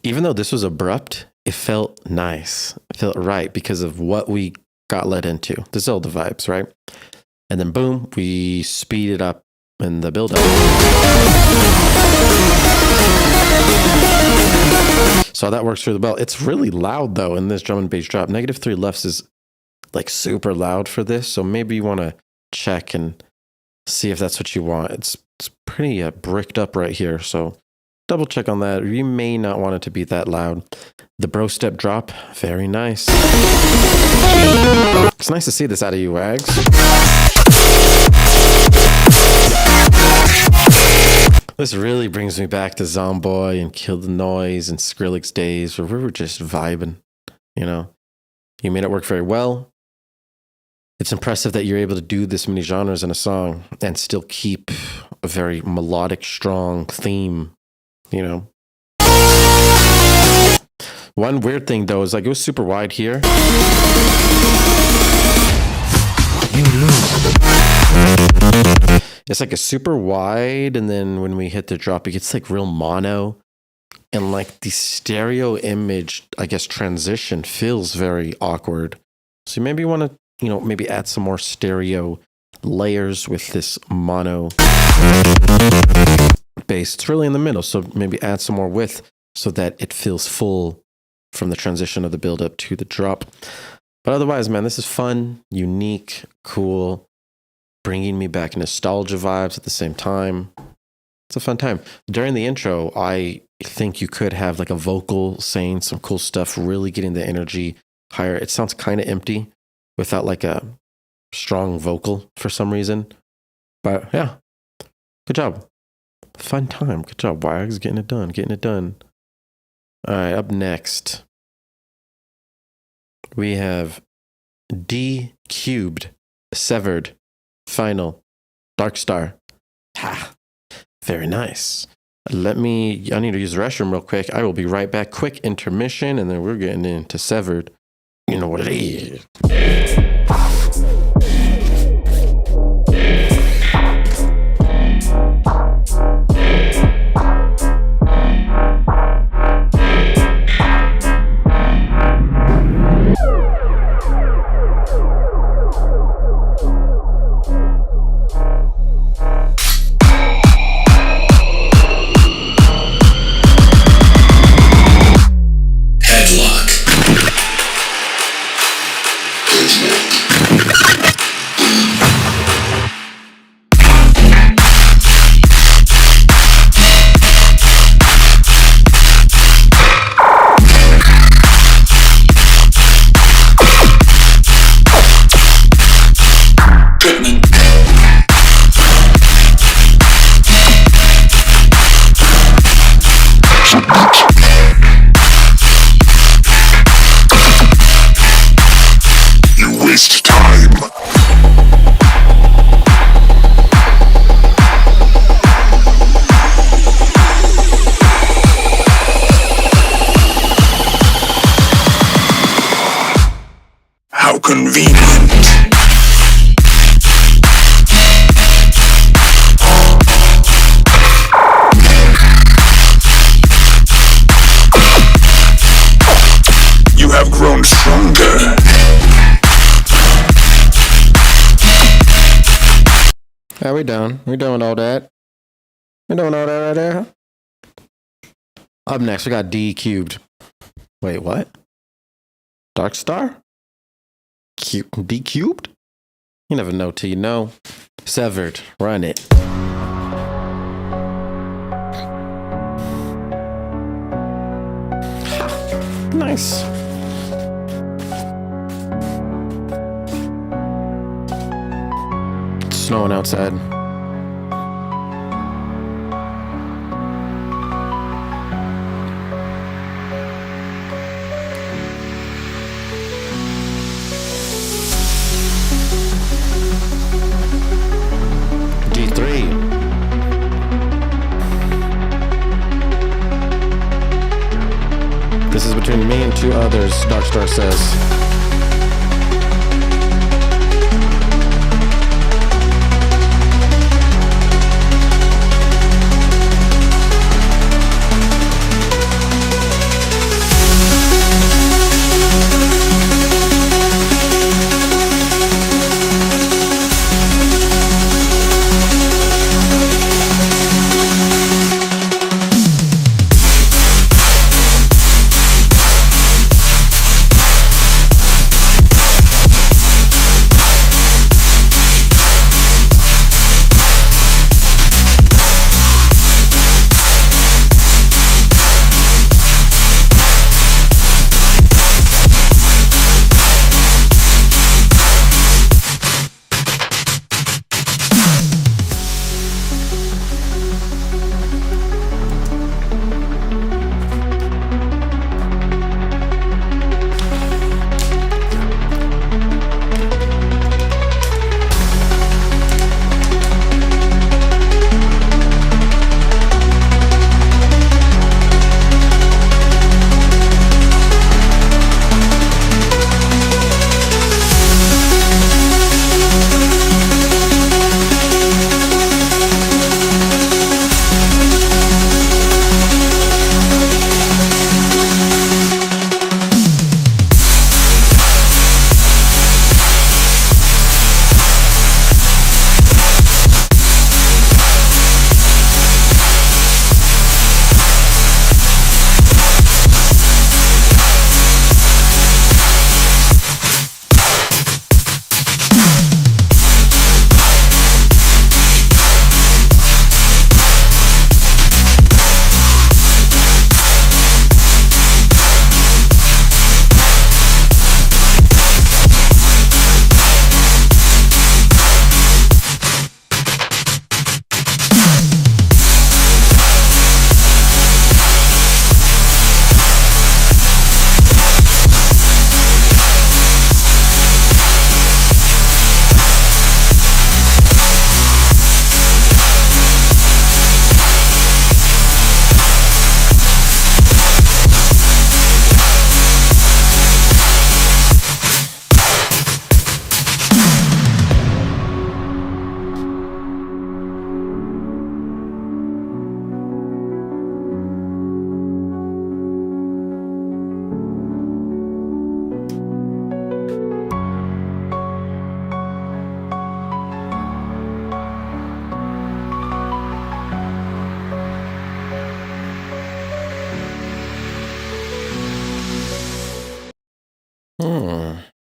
Even though this was abrupt, it felt nice. It felt right because of what we got led into. The Zelda vibes, right? And then boom, we speed it up in the build up. So that works through the bell. It's really loud though in this drum and bass drop. -3 lefts is like super loud for this. So maybe you want to check and see if that's what you want. It's pretty bricked up right here. So double check on that. You may not want it to be that loud. The bro step drop, very nice. It's nice to see this out of you, Wags. This really brings me back to Zomboy and Kill the Noise and Skrillex days where we were just vibing, you know. You made it work very well. It's impressive that you're able to do this many genres in a song and still keep a very melodic, strong theme, you know. One weird thing though is like it was super wide here. You lose. It's like a super wide, and then when we hit the drop, it gets like real mono, and like the stereo image, I guess, transition feels very awkward. So maybe you want to, you know, maybe add some more stereo layers with this mono bass. It's really in the middle, so maybe add some more width so that it feels full from the transition of the build up to the drop. But otherwise, man, this is fun, unique, cool, bringing me back nostalgia vibes at the same time. It's a fun time. During the intro, I think you could have like a vocal saying some cool stuff, really getting the energy higher. It sounds kind of empty without like a strong vocal for some reason. But yeah, good job. Fun time. Good job, Wags. Getting it done. Getting it done. All right, up next, we have D cubed, severed, final, Dark Star. Ha, very nice. I need to use the restroom real quick. I will be right back. Quick intermission, and then we're getting into severed. You know what it is. Headlock. Dripment. convenient. You have grown stronger. Yeah, we done. We doing all that. We doing all that right there. Up next, we got D cubed. Wait, what? Dark Star? D cubed? You never know till you know. Severed. Run it. Nice. It's snowing outside. D3. This is between me and two others, Darkstar says.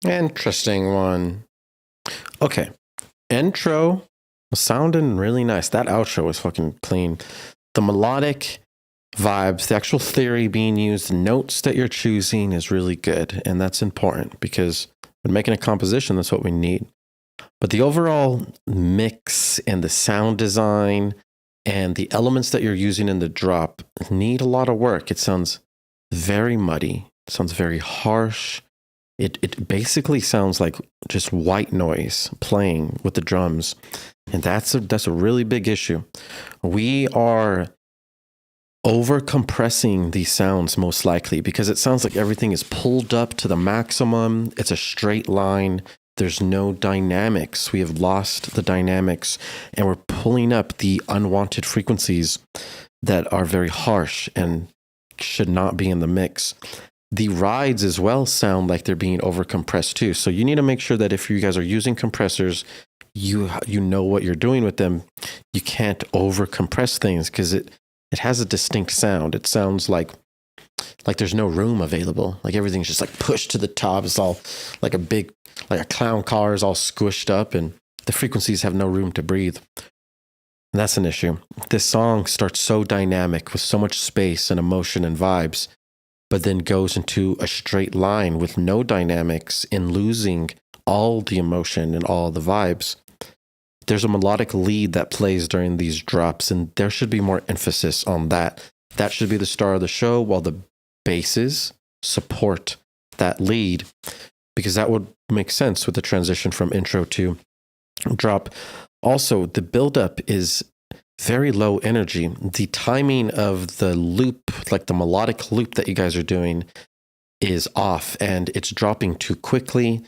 Interesting one. Okay. Intro was sounding really nice. That outro was fucking clean. The melodic vibes, the actual theory being used, the notes that you're choosing is really good. And that's important because when making a composition, that's what we need. But the overall mix and the sound design and the elements that you're using in the drop need a lot of work. It sounds very muddy. It sounds very harsh. It basically sounds like just white noise playing with the drums. And that's a really big issue. We are over compressing these sounds most likely, because it sounds like everything is pulled up to the maximum. It's a straight line. There's no dynamics. We have lost the dynamics, and we're pulling up the unwanted frequencies that are very harsh and should not be in the mix. The rides as well sound like they're being over compressed too. So you need to make sure that if you guys are using compressors, you know what you're doing with them. You can't over compress things because it has a distinct sound. It sounds like there's no room available. Like everything's just like pushed to the top. It's all like a clown car is all squished up, and the frequencies have no room to breathe. And that's an issue. This song starts so dynamic with so much space and emotion and vibes, but then goes into a straight line with no dynamics and losing all the emotion and all the vibes. There's a melodic lead that plays during these drops, and there should be more emphasis on that. That should be the star of the show, while the basses support that lead, because that would make sense with the transition from intro to drop. Also, the buildup is very low energy. The timing of the loop, like the melodic loop that you guys are doing, is off, and it's dropping too quickly,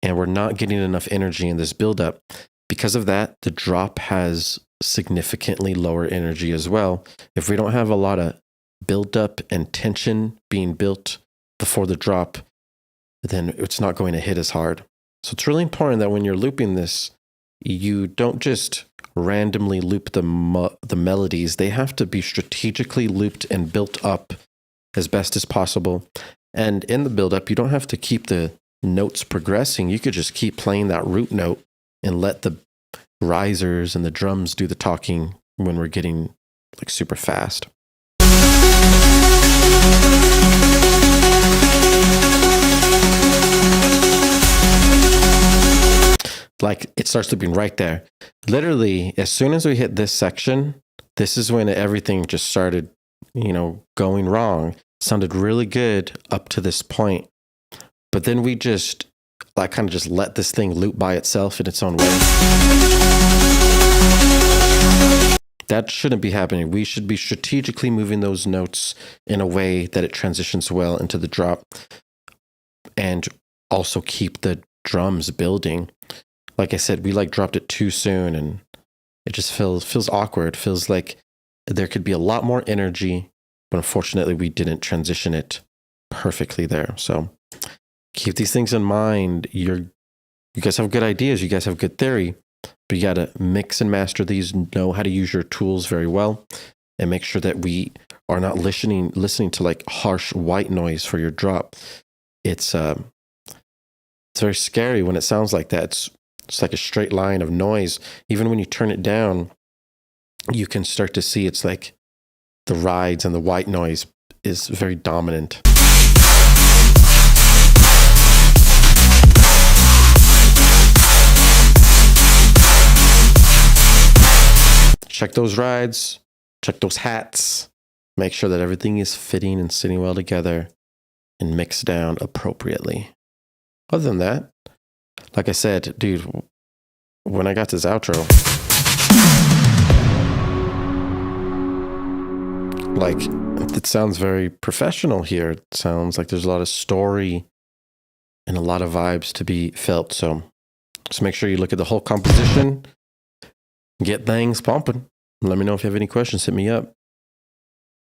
and we're not getting enough energy in this buildup. Because of that, the drop has significantly lower energy as well. If we don't have a lot of buildup and tension being built before the drop, then it's not going to hit as hard. So it's really important that when you're looping this, you don't just randomly loop the melodies. They have to be strategically looped and built up as best as possible. And in the buildup, you don't have to keep the notes progressing. You could just keep playing that root note and let the risers and the drums do the talking when we're getting like super fast. Like it starts looping right there. Literally, as soon as we hit this section, this is when everything just started, going wrong. It sounded really good up to this point. But then we just kind of just let this thing loop by itself in its own way. That shouldn't be happening. We should be strategically moving those notes in a way that it transitions well into the drop, and also keep the drums building. Like I said, we dropped it too soon, and it just feels awkward. Feels like there could be a lot more energy, but unfortunately we didn't transition it perfectly there. So keep these things in mind. You guys have good ideas. You guys have good theory, but you got to mix and master these, know how to use your tools very well, and make sure that we are not listening to harsh white noise for your drop. It's very scary when it sounds like that. It's like a straight line of noise. Even when you turn it down, you can start to see it's like the rides and the white noise is very dominant. Check those rides, check those hats, make sure that everything is fitting and sitting well together and mixed down appropriately. Other than that, like I said, dude, when I got this outro, it sounds very professional here. It sounds like there's a lot of story and a lot of vibes to be felt. So just make sure you look at the whole composition, get things pumping. Let me know if you have any questions. Hit me up.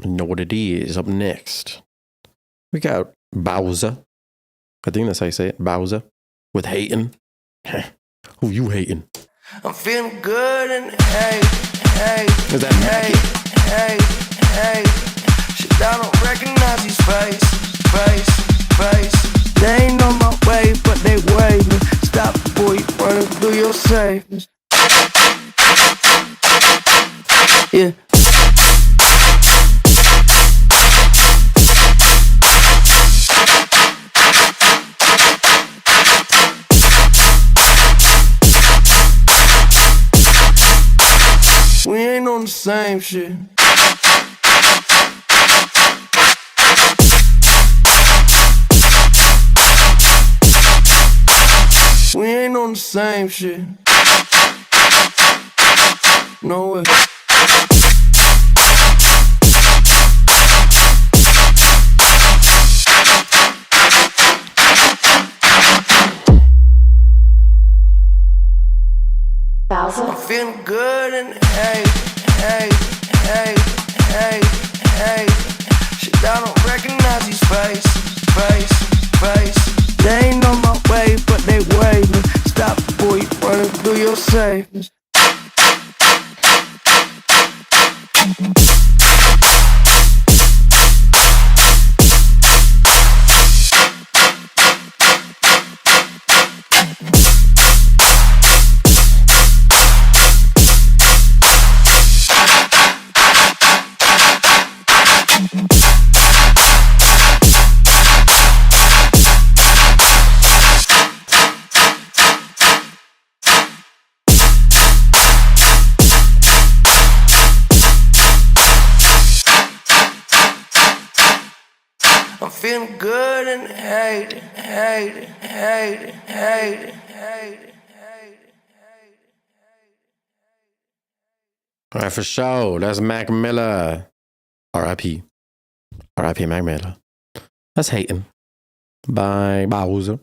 You know what it is. Up next, we got Bowser. I think that's how you say it. Bowser with hating. Who you hating? I'm feeling good and hey. Is that hey. Shit, I don't recognize these face. They ain't on my way, but they waving. Stop, boy, you wanna do your safe. Yeah. We ain't on the same shit. We ain't on the same shit. No way. good and hate. Shit, I don't recognize these face. They ain't on my way, but they waving. Stop before you running through your savings. I'm feeling good and hate. All right, for sure. That's Mac Miller. R.I.P. R.I.P. Mac Miller. That's hating by Bowser.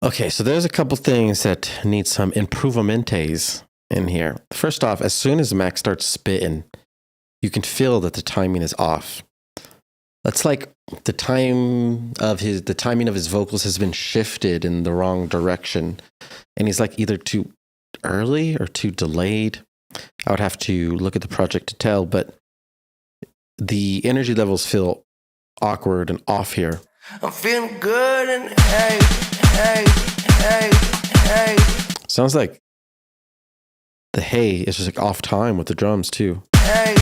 Okay, so there's a couple things that need some improvementes in here. First off, as soon as Mac starts spitting, you can feel that the timing is off. That's like the timing of his vocals has been shifted in the wrong direction. And he's like either too early or too delayed. I would have to look at the project to tell, but the energy levels feel awkward and off here. I'm feeling good and hate. Sounds like the hey is just like off time with the drums too. Hey,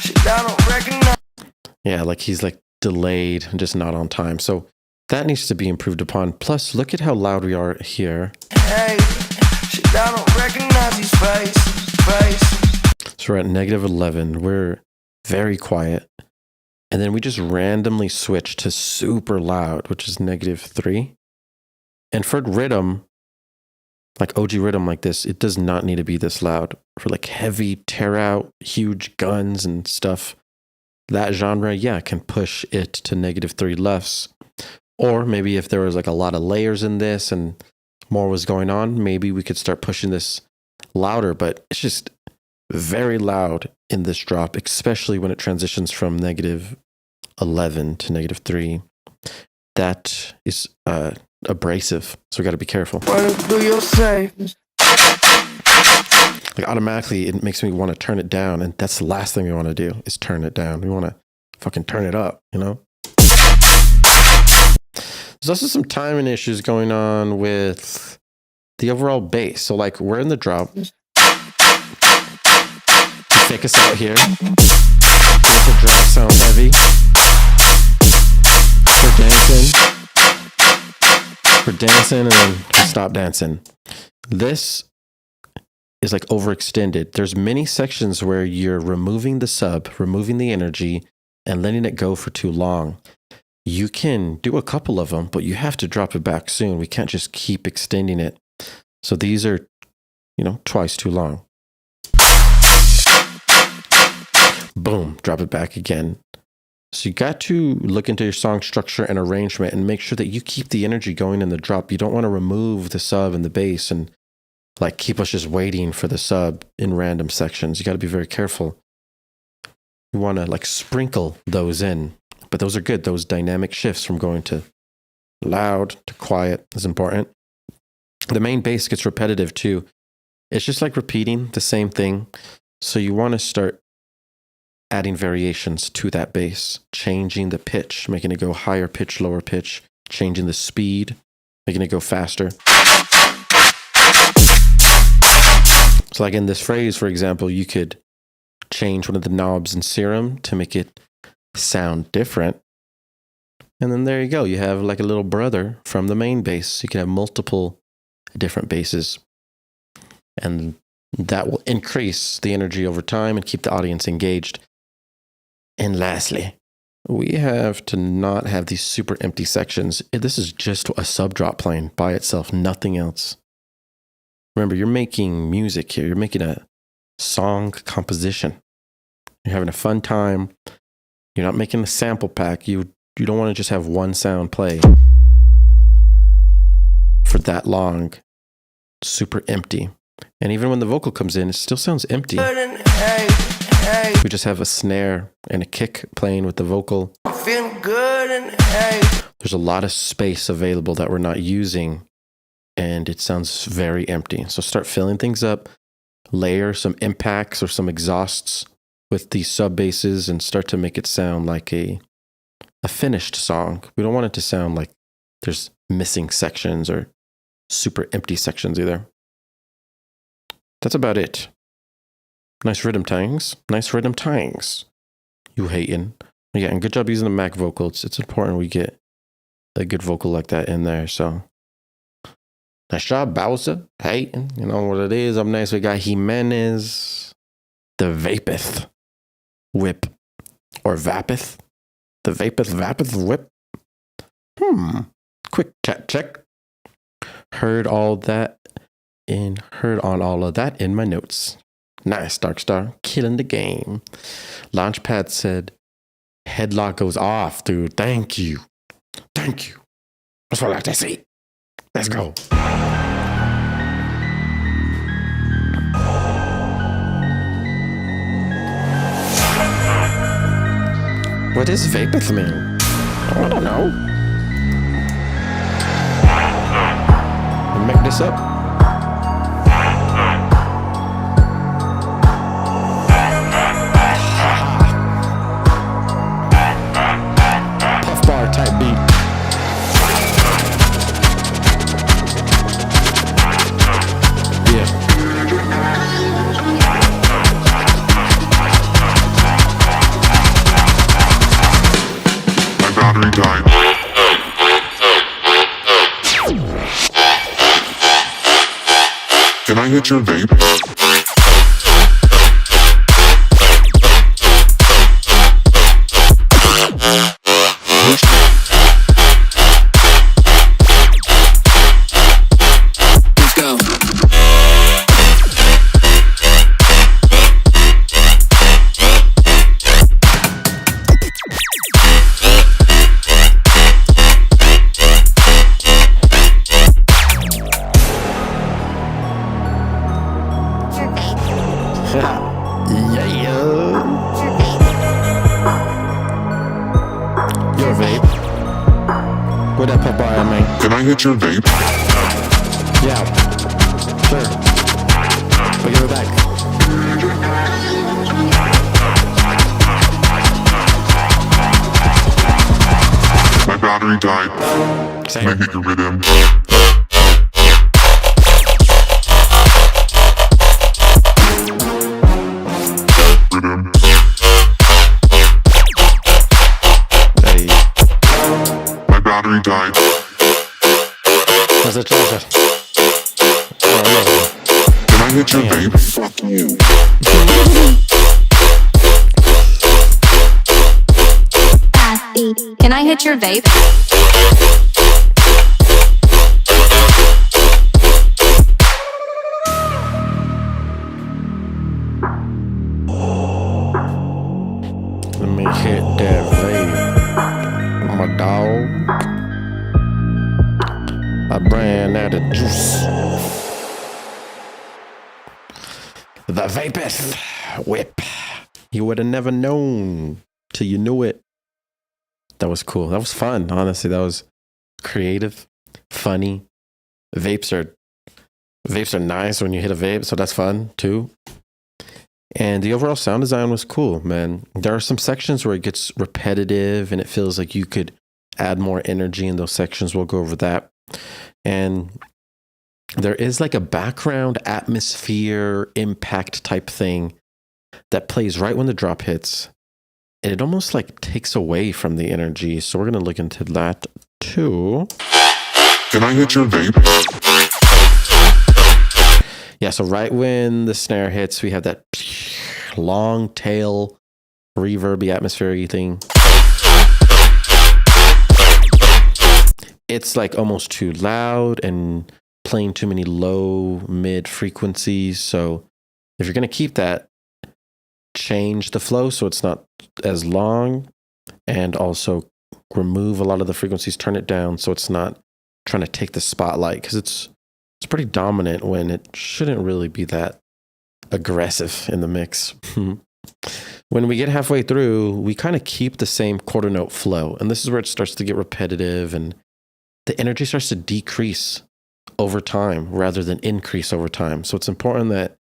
shit, I don't recognize. Yeah, like he's like delayed and just not on time. So that needs to be improved upon. Plus, look at how loud we are here. Hey, shit, I don't recognize these face. So we're at -11. We're very quiet. And then we just randomly switch to super loud, which is -3. And for rhythm, like OG rhythm like this, it does not need to be this loud. For like heavy tear out, huge guns and stuff, that genre, yeah, can push it to -3 lefts. Or maybe if there was like a lot of layers in this and more was going on, maybe we could start pushing this louder, but it's just very loud in this drop, especially when it transitions from -11 to -3. That is abrasive, so we got to be careful. Like automatically, it makes me want to turn it down, and that's the last thing we want to do is turn it down. We want to fucking turn it up, you know? There's also some timing issues going on with the overall bass. So like we're in the drop. Take us out here. Make the drop sound heavy. We're dancing and then we stop dancing. This is like overextended. There's many sections where you're removing the sub, removing the energy, and letting it go for too long. You can do a couple of them, but you have to drop it back soon. We can't just keep extending it. So these are, twice too long. Boom, drop it back again. So you got to look into your song structure and arrangement and make sure that you keep the energy going in the drop. You don't want to remove the sub and the bass and like keep us just waiting for the sub in random sections. You got to be very careful. You want to like sprinkle those in, but those are good. Those dynamic shifts from going to loud to quiet is important. The main bass gets repetitive too. It's just like repeating the same thing. So you want to start adding variations to that bass, changing the pitch, making it go higher pitch, lower pitch, changing the speed, making it go faster. So like in this phrase, for example, you could change one of the knobs in Serum to make it sound different. And then there you go. You have like a little brother from the main bass. You can have multiple different basses. And that will increase the energy over time and keep the audience engaged. And lastly, we have to not have these super empty sections. This is just a sub drop playing by itself, nothing else. Remember, you're making music here. You're making a song composition. You're having a fun time. You're not making a sample pack. You don't want to just have one sound play for that long, super empty. And even when the vocal comes in, it still sounds empty. Hey, hey, We just have a snare and a kick playing with the vocal. I'm feeling good and hey. There's a lot of space available that we're not using, and it sounds very empty. So start filling things up, layer some impacts or some exhausts with these sub basses, and start to make it sound like a finished song. We don't want it to sound like there's missing sections or super empty sections either. That's about it. Nice rhythm tangs. Nice rhythm tangs. You hating. Yeah, and good job using the Mac vocals. It's important we get a good vocal like that in there. So nice job, Bowser. Hating. You know what it is. Up next, we got Jimenez. The Vapeth Whip. Or Vapeth. The Vapeth Whip. Quick chat check. Heard on all of that in my notes. Nice, Darkstar. Killing the game. Launchpad said, headlock goes off, dude. Thank you. Thank you. That's what I like to see. Let's go. What does Vapeth mean? I don't know. Make this up. Puff bar type beat. Yeah. My battery died. Can I hit your vape? Let's go. Your vape. What that pop bar at, man? Can I hit your vape? Yeah. Sure. But give it back. My battery died. Same. Can I hit your rhythm? Rhythm. Hey. My battery died. What's the charger? Oh, Can I hit your vape? Fuck you. Can I hit your vape? Let me hit that vape. My dog. I ran out of juice. The Vapeth Whip. You would have never known till you knew it. That was cool. That was fun. Honestly, that was creative, funny. Vapes are nice when you hit a vape, so that's fun too. And the overall sound design was cool, man. There are some sections where it gets repetitive and it feels like you could add more energy in those sections. We'll go over that. And there is like a background atmosphere impact type thing that plays right when the drop hits. And it almost like takes away from the energy. So we're going to look into that too. Can I hit your vape? Yeah, so right when the snare hits, we have that long tail, reverby, atmospheric thing. It's like almost too loud and playing too many low, mid frequencies. So if you're going to keep that, change the flow so it's not as long, and also remove a lot of the frequencies, turn it down so it's not trying to take the spotlight, because it's It's pretty dominant when it shouldn't really be that aggressive in the mix. When we get halfway through, we kind of keep the same quarter note flow. And this is where it starts to get repetitive and the energy starts to decrease over time rather than increase over time. So it's important that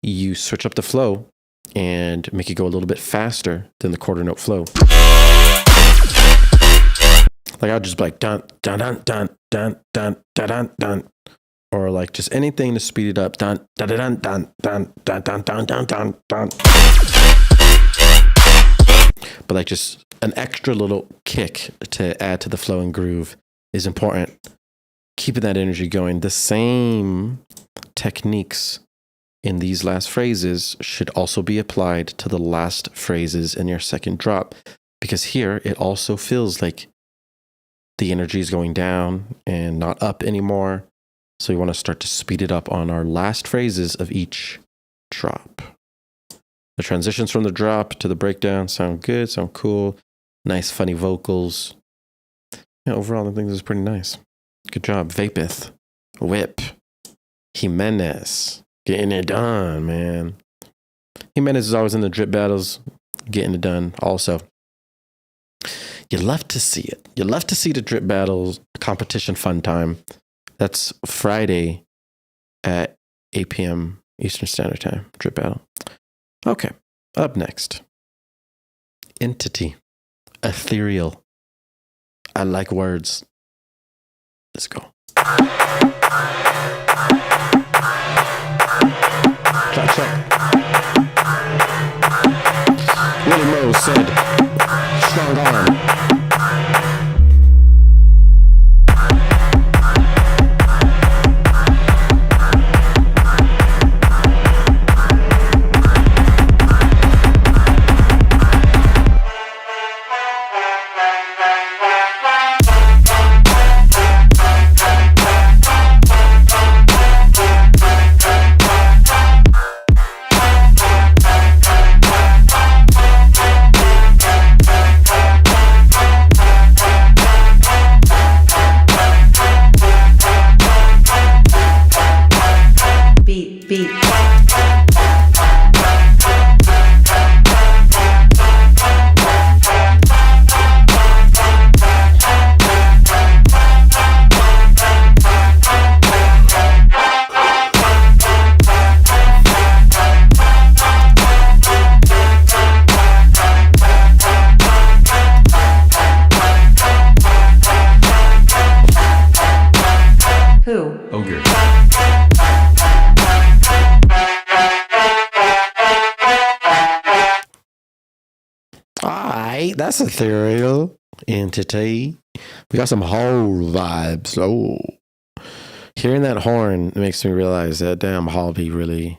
you switch up the flow and make it go a little bit faster than the quarter note flow. Like I'll just be like dun dun dun dun dun dun dun dun dun, or like just anything to speed it up. Dun dun dun dun dun dun dun dun dun dun dun. But like just an extra little kick to add to the flow and groove is important. Keeping that energy going. The same techniques in these last phrases should also be applied to the last phrases in your second drop, because here it also feels like the energy is going down and not up anymore. So we want to start to speed it up on our last phrases of each drop. The transitions from the drop to the breakdown sound good, sound cool. Nice, funny vocals. Yeah, overall, I think this is pretty nice. Good job. Vapith, WIP, Jimenez. Getting it done, man. Jimenez is always in the drip battles, getting it done also. You love to see it. You love to see the drip battles competition fun time. That's Friday at 8 p.m. Eastern Standard Time, drip battle. Okay, up next. Entity. Ethereal. I like words. Let's go. Check. Willie Moe said, strong arm. Beat. Who? Ogre. Alright, that's ethereal. Entity. We got some whole vibes. Oh. Hearing that horn makes me realize that damn Hall really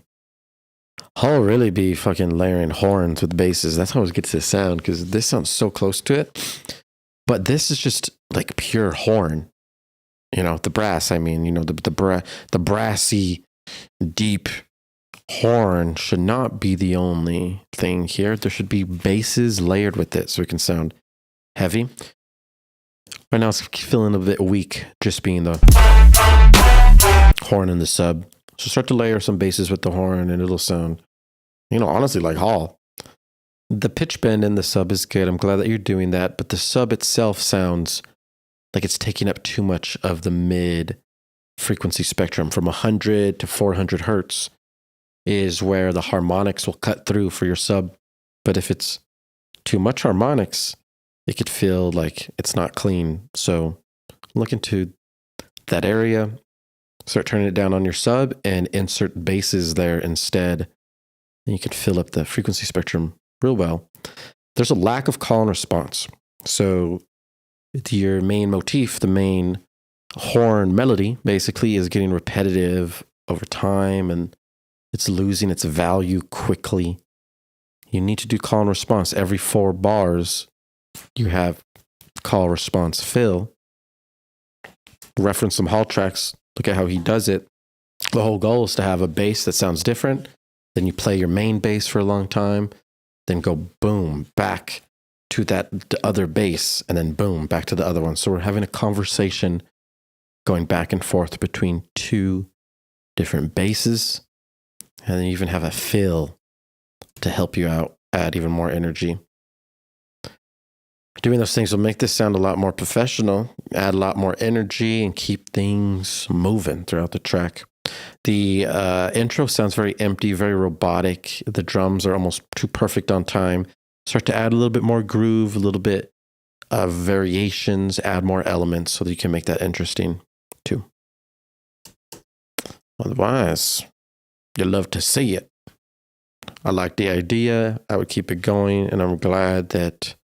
be fucking layering horns with basses. That's how it gets this sound, because this sounds so close to it. But this is just like pure horn. You know, the brass, I mean, you know, the brassy, deep horn should not be the only thing here. There should be basses layered with it so it can sound heavy. Right now it's feeling a bit weak just being the horn and the sub. So start to layer some basses with the horn and it'll sound, you know, honestly like Hall. The pitch bend in the sub is good. I'm glad that you're doing that. But the sub itself sounds like it's taking up too much of the mid frequency spectrum. From 100 to 400 hertz is where the harmonics will cut through for your sub. But if it's too much harmonics, it could feel like it's not clean. So look into that area, start turning it down on your sub and insert basses there instead. And you can fill up the frequency spectrum real well. There's a lack of call and response. So your main motif, the main horn melody, basically is getting repetitive over time and it's losing its value quickly. You need to do call and response. Every 4 bars, you have call response fill. Reference some Hall tracks. Look at how he does it. The whole goal is to have a bass that sounds different. Then you play your main bass for a long time. Then go boom, back to that other bass, and then boom, back to the other one. So we're having a conversation going back and forth between two different basses. And then you even have a fill to help you out, add even more energy. Doing those things will make this sound a lot more professional, add a lot more energy, and keep things moving throughout the track. The intro sounds very empty, very robotic. The drums are almost too perfect on time. Start to add a little bit more groove, a little bit of variations, add more elements so that you can make that interesting too. Otherwise, you love to see it. I like the idea. I would keep it going, and I'm glad that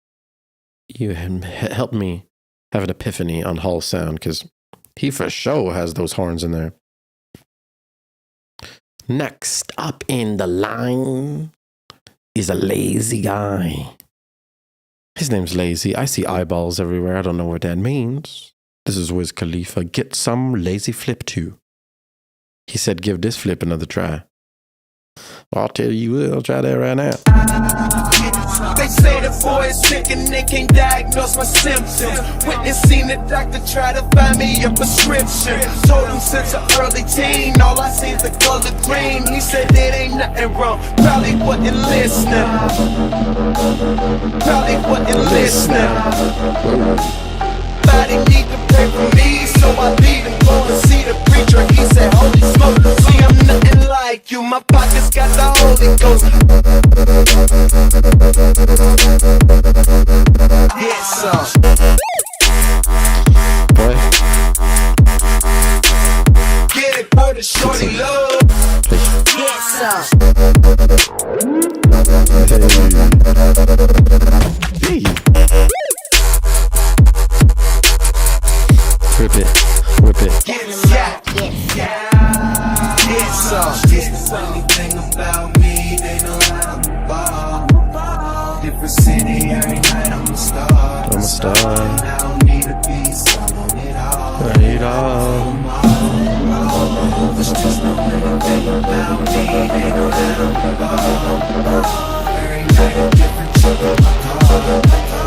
you helped me have an epiphany on Hull sound, because he for sure has those horns in there. Next up in the line is a lazy guy. His name's Lazy. I see eyeballs everywhere. I don't know what that means. This is Wiz Khalifa. Get some lazy flip too. He said, give this flip another try. Well, I'll tell you, I'll try that right now. They say the boy is sick and they can't diagnose my symptoms. Witnessing the doctor try to find me a prescription. Told him since an early teen, all I see is the color green. He said there ain't nothing wrong, probably wasn't listening. Probably wasn't listening. Body need to pray for me, so I leave and go and see the preacher. He said, holy smoke, see I'm nothing like you. My pockets got the Holy Ghost. Get some. Boy. Get it for the shorty love. Get some. Hey. Rip it, whip it. Get some. It's the funny thing about me, they know how to ball. Different city, every night I'm a star. I'm a star. I don't need a piece, I want it all. I need all. There's just no little thing about me, they know how to ball. Every night a different chick in my car.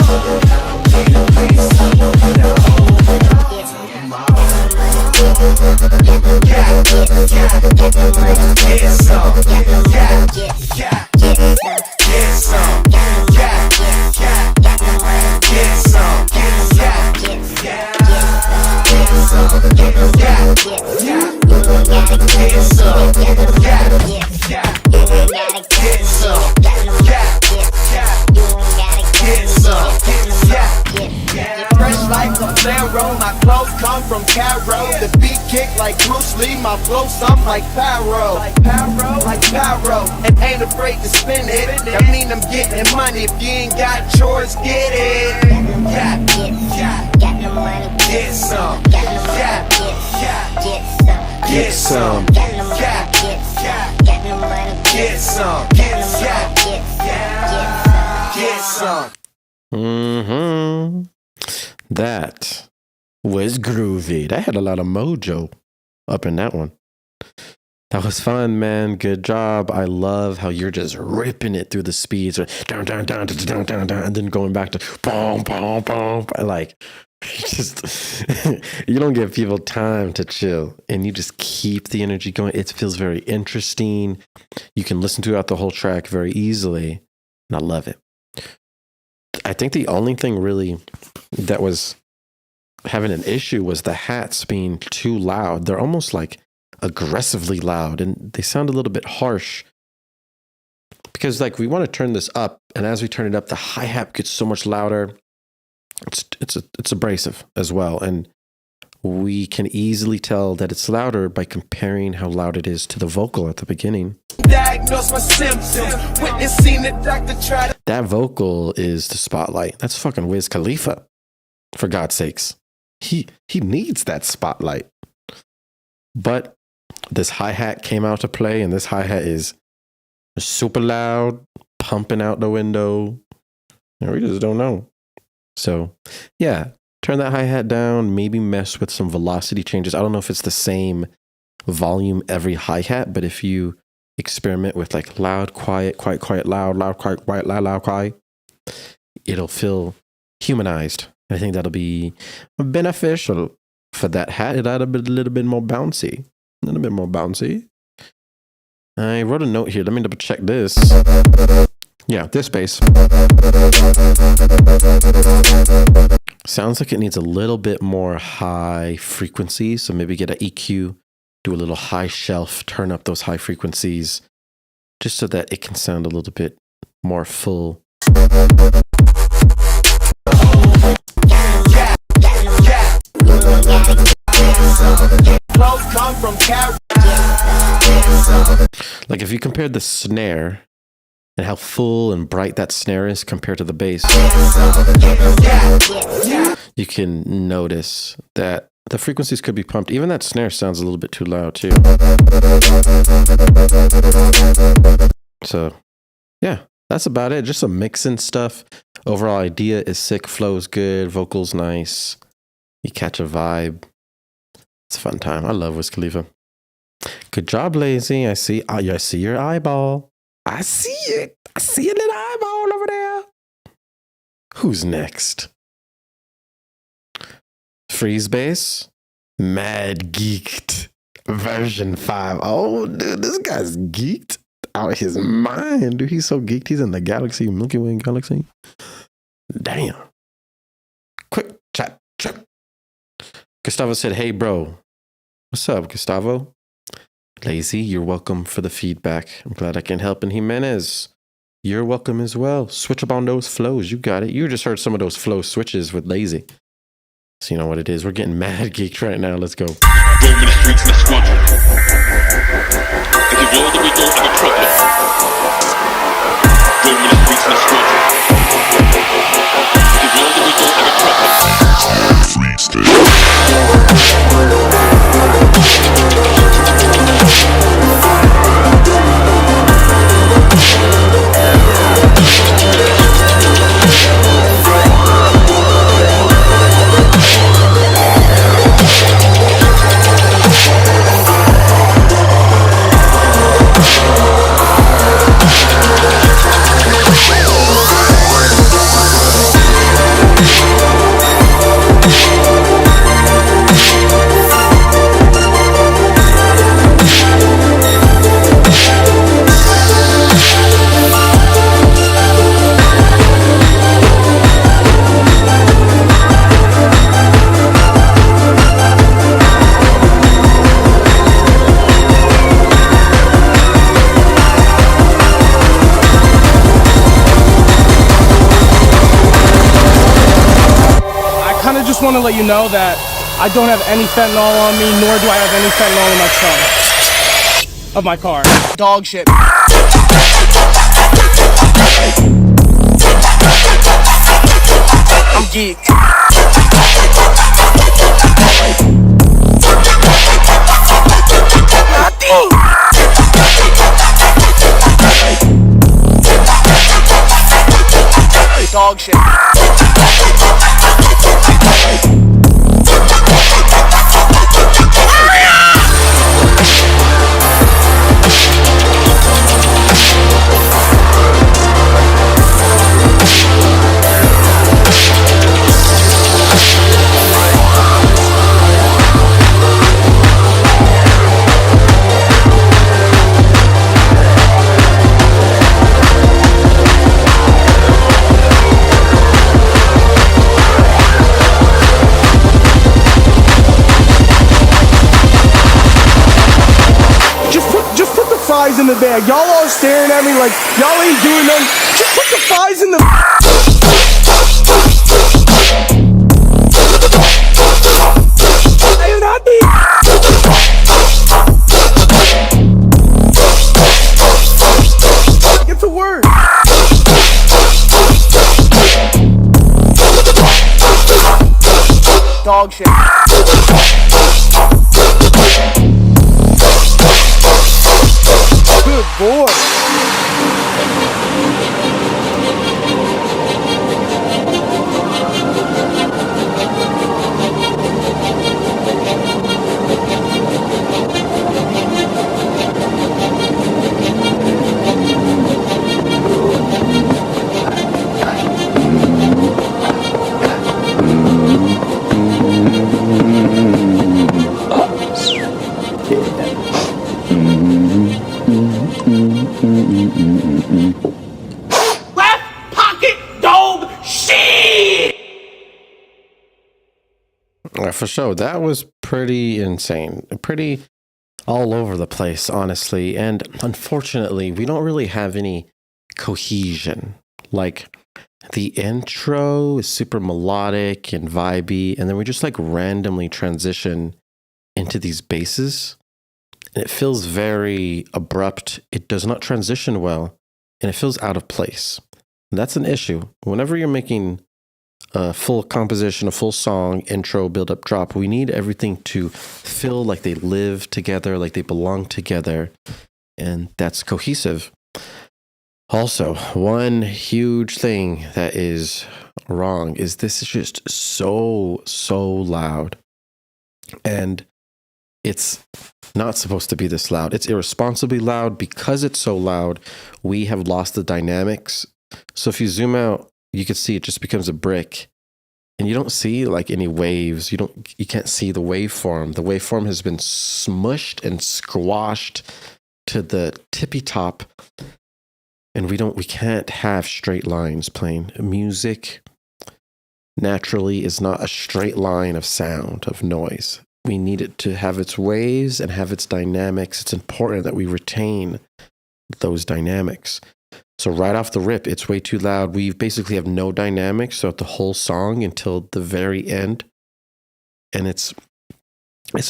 I don't need a piece, I want it all. Fresh like a pharaoh, my clothes come from Cairo. The beat kick like Bruce Lee, my flow something like Pyro. Like Pyro, and ain't afraid to spin it. I mean I'm getting money, if you ain't got chores, get it. Got no money. Get some. Got no money. Get some. Got no money. Got no money. Get some. Get some. Mm-hmm. That was groovy. That had a lot of mojo up in that one. That was fun, man. Good job. I love how you're just ripping it through the speeds. Down, down, down, down, down, down, and then going back to boom, boom, boom. Like, just you don't give people time to chill, and you just keep the energy going. It feels very interesting. You can listen throughout the whole track very easily, and I love it. I think the only thing really that was having an issue was the hats being too loud. They're almost like aggressively loud, and they sound a little bit harsh because like we want to turn this up, and as we turn it up, the hi-hat gets so much louder. It's abrasive as well, and we can easily tell that it's louder by comparing how loud it is to the vocal at the beginning. Diagnose my symptoms. Witnessing the doctor try to. That vocal is the spotlight. That's fucking Wiz Khalifa. For God's sakes. He needs that spotlight. But this hi-hat came out to play, and this hi-hat is super loud, pumping out the window. And we just don't know. So, yeah, turn that hi-hat down, maybe mess with some velocity changes. I don't know if it's the same volume every hi-hat, but if you experiment with like loud, quiet, quiet, quiet, loud, loud, quiet, quiet, loud, loud, quiet, it'll feel humanized. I think that'll be beneficial. for that hat, it had a little bit more bouncy. A little bit more bouncy. I wrote a note here. Let me double check this. Yeah, this bass. Sounds like it needs a little bit more high frequency. So maybe get an EQ, do a little high shelf, turn up those high frequencies just so that it can sound a little bit more full. Like if you compared the snare and how full and bright that snare is compared to the bass, you can notice that the frequencies could be pumped. Even that snare sounds a little bit too loud too. So yeah, that's about it. Just some mixing stuff. Overall idea is sick, flow's good, vocals nice. You catch a vibe. It's a fun time. I love Wiz Khalifa. Good job, Lazy. I see your eyeball. I see it. I see a little eyeball over there. Who's next? Freeze bass. Mad Geeked. Version 5. Oh, dude, this guy's geeked out his mind. Dude, he's so geeked. He's in the galaxy, Milky Way galaxy. Damn. Quick chat. Check. Gustavo said, hey, bro. What's up, Gustavo? Lazy, you're welcome for the feedback. I'm glad I can help. And Jimenez, you're welcome as well. Switch up on those flows. You got it. You just heard some of those flow switches with Lazy. So you know what it is. We're getting mad geeked right now. Let's go. Roaming the streets in a squadron. If you roll, then we go like a trumpet. Roaming the streets in a squadron. If you roll, then we go like a trumpet. Free state. Want to let you know that I don't have any fentanyl on me, nor do I have any fentanyl in my trunk of my car. Dog shit. I'm geeked. Dog shit. In the bag. Y'all all staring at me like y'all ain't doing nothing. Just put the flies in the get to work. Dog shit. Good boy. For sure. That was pretty insane. Pretty all over the place, honestly. And unfortunately, we don't really have any cohesion. Like, the intro is super melodic and vibey, and then we just like randomly transition into these basses. And it feels very abrupt. It does not transition well, and it feels out of place. And that's an issue. Whenever you're making a full composition, a full song, intro, build up, drop, we need everything to feel like they live together, like they belong together, and that's cohesive. Also, one huge thing that is wrong is this is just so loud. And it's not supposed to be this loud. It's irresponsibly loud. Because it's so loud, we have lost the dynamics. So if you zoom out, you can see it just becomes a brick. And you don't see like any waves. You can't see the waveform. The waveform has been smushed and squashed to the tippy top. And we can't have straight lines playing. Music naturally is not a straight line of sound, of noise. We need it to have its waves and have its dynamics. It's important that we retain those dynamics. So right off the rip, it's way too loud. We basically have no dynamics throughout the whole song until the very end. And it's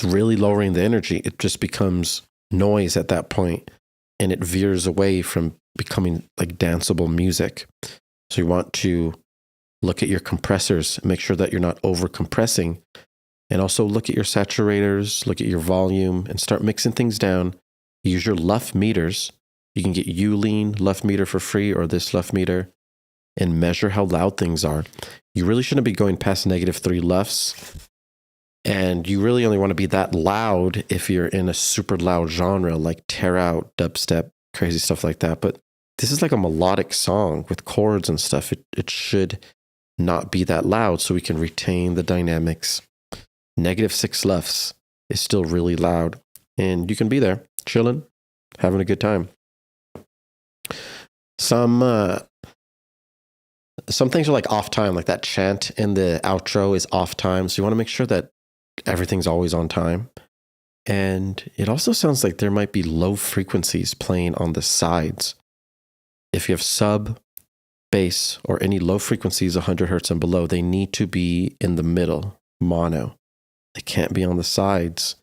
really lowering the energy. It just becomes noise at that point, and it veers away from becoming like danceable music. So you want to look at your compressors, make sure that you're not over compressing, and also look at your saturators, look at your volume, and start mixing things down. Use your LUF meters. You can get Ulean LUF meter for free, or this LUF meter, and measure how loud things are. You really shouldn't be going past -3 LUFs. And you really only want to be that loud if you're in a super loud genre like tear out, dubstep, crazy stuff like that. But this is like a melodic song with chords and stuff. It should not be that loud so we can retain the dynamics. -6 LUFs is still really loud. And you can be there, chilling, having a good time. Some things are like off time, like that chant in the outro is off time. So you want to make sure that everything's always on time. And it also sounds like there might be low frequencies playing on the sides. If you have sub, bass, or any low frequencies 100 hertz and below, they need to be in the middle, mono. They can't be on the sides.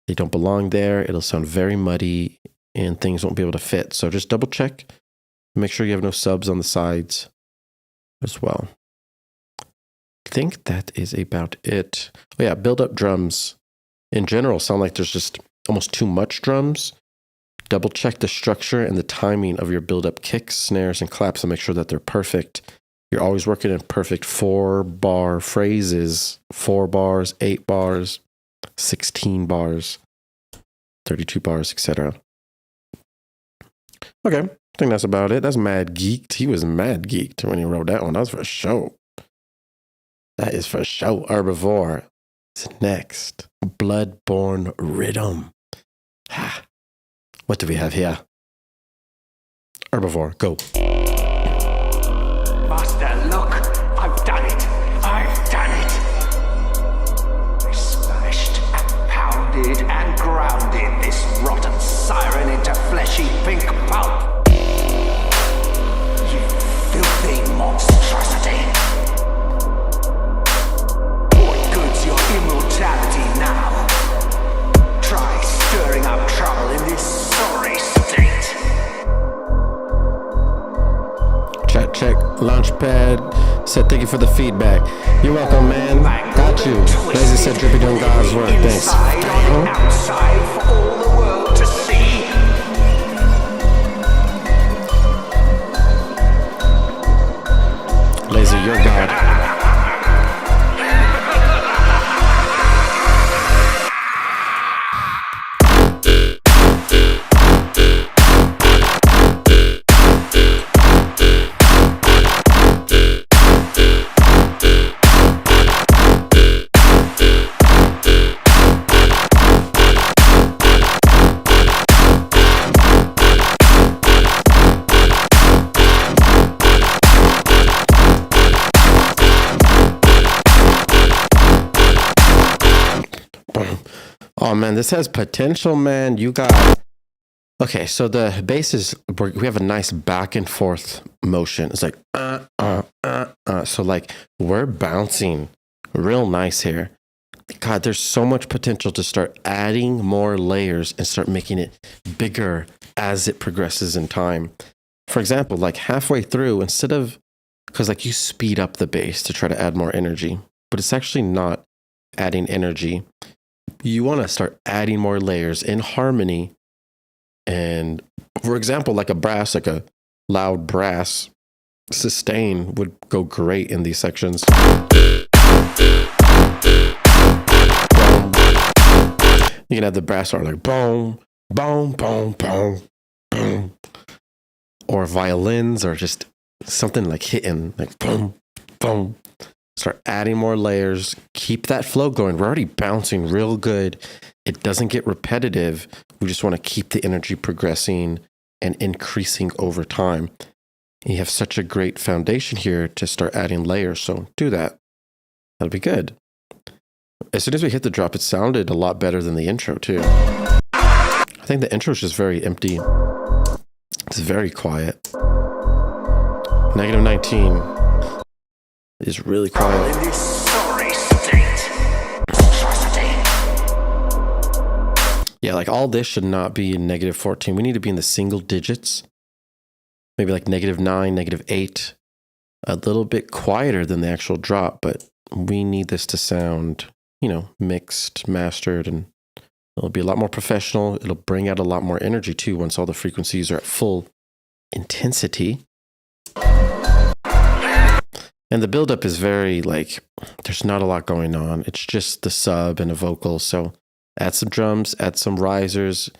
They don't belong there. It'll sound very muddy and things won't be able to fit. So just double check. Make sure you have no subs on the sides as well. I think that is about it. Oh yeah, build up drums in general sound like there's just almost too much drums. Double check the structure and the timing of your build up kicks, snares, and claps and make sure that they're perfect. You're always working in perfect 4-bar phrases, 4 bars, 8 bars, 16 bars, 32 bars, etc. Okay, I think that's about it. That's mad geeked. He was mad geeked when he wrote that one. That was for sure. That is for sure. Herbivore is next. Bloodborne Rhythm. What do we have here? Herbivore, go. Master, look, I've done it. I've done it. I smashed and pounded and grounded this rotten siren into fleshy pink pulp. You filthy monstrosity. What good's your immortality now? Try stirring up trouble in this sorry state. Check, Launchpad said thank you for the feedback. You're welcome, man. Got you. Lazy said Drippy doing God's work. Thanks. Outside for all the world to see. Lazy, you're God. Oh man, this has potential, man. You got okay. So the bass is we have a nice back and forth motion. It's like So like we're bouncing real nice here. God, there's so much potential to start adding more layers and start making it bigger as it progresses in time. For example, like halfway through, instead of because like you speed up the bass to try to add more energy, but it's actually not adding energy. You want to start adding more layers in harmony. And for example, like a brass, like a loud brass sustain would go great in these sections. You can have the brass are like boom, boom, boom, boom, boom. Or violins or just something like hitting, like boom, boom. Start adding more layers. Keep that flow going. We're already bouncing real good. It doesn't get repetitive. We just want to keep the energy progressing and increasing over time. And you have such a great foundation here to start adding layers. So do that. That'll be good. As soon as we hit the drop, it sounded a lot better than the intro too. I think the intro is just very empty. It's very quiet. -19 is really quiet. In this sorry state. Yeah, like all this should not be in -14. We need to be in the single digits. Maybe like -9, -8. A little bit quieter than the actual drop, but we need this to sound, you know, mixed, mastered, and it'll be a lot more professional. It'll bring out a lot more energy too once all the frequencies are at full intensity. And the buildup is very like, there's not a lot going on. It's just the sub and a vocal. So add some drums, add some risers,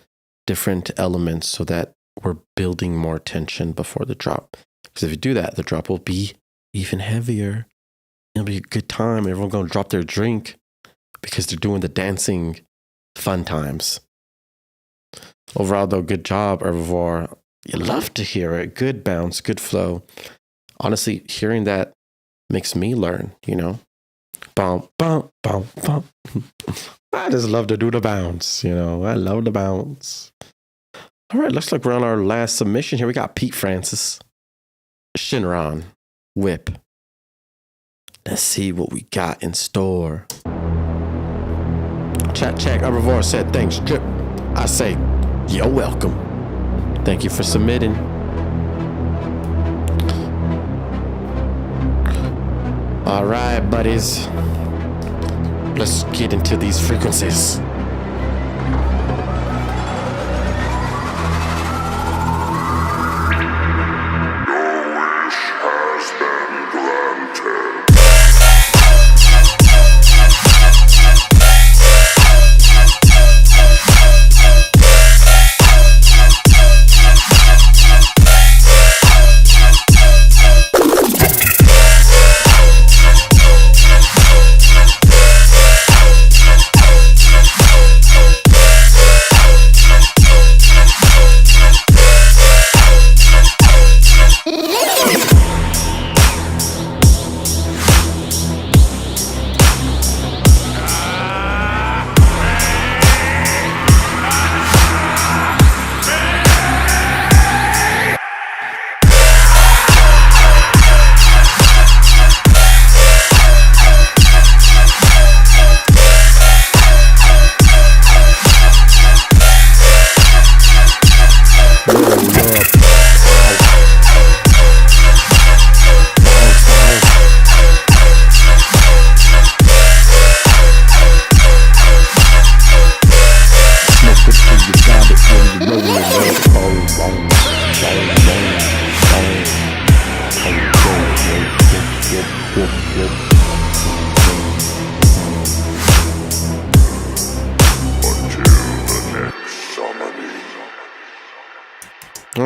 different elements so that we're building more tension before the drop. Because if you do that, the drop will be even heavier. It'll be a good time. Everyone's going to drop their drink because they're doing the dancing fun times. Overall, though, good job, Herbivore. You love to hear it. Good bounce, good flow. Honestly, hearing that makes me learn, you know? Bump, bump, bump, bump. I just love to do the bounce, you know? I love the bounce. All right, looks like we're on our last submission here. We got Pete Francis, Shinron, WIP. Let's see what we got in store. Chat check. Herbivore said, thanks, Drip. I say, you're welcome. Thank you for submitting. All right, buddies. Let's get into these frequencies.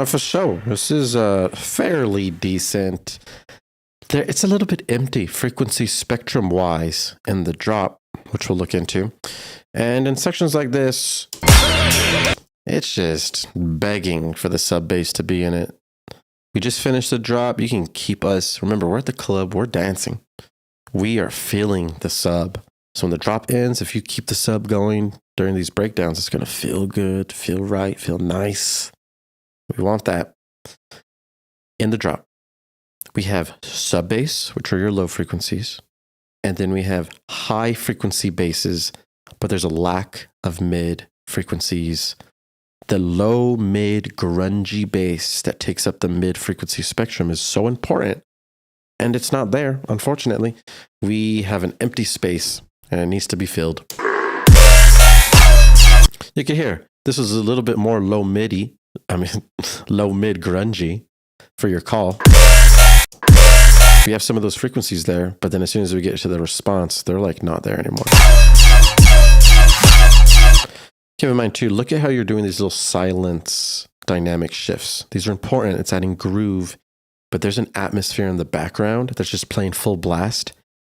For sure. This is fairly decent. It's a little bit empty frequency spectrum wise in the drop, which we'll look into. And in sections like this, it's just begging for the sub bass to be in it. We just finished the drop. You can keep us. Remember, we're at the club. We're dancing. We are feeling the sub. So when the drop ends, if you keep the sub going, during these breakdowns, it's going to feel good, feel right, feel nice. We want that. In the drop, we have sub bass, which are your low frequencies. And then we have high frequency basses, but there's a lack of mid frequencies. The low, mid, grungy bass that takes up the mid frequency spectrum is so important. And it's not there, unfortunately. We have an empty space and it needs to be filled. You can hear this is a little bit more low midi. Low mid grungy for your call. We have some of those frequencies there, but then as soon as we get to the response, they're like not there anymore. Keep in mind too, look at how you're doing these little silence dynamic shifts. These are important. It's adding groove, but there's an atmosphere in the background that's just playing full blast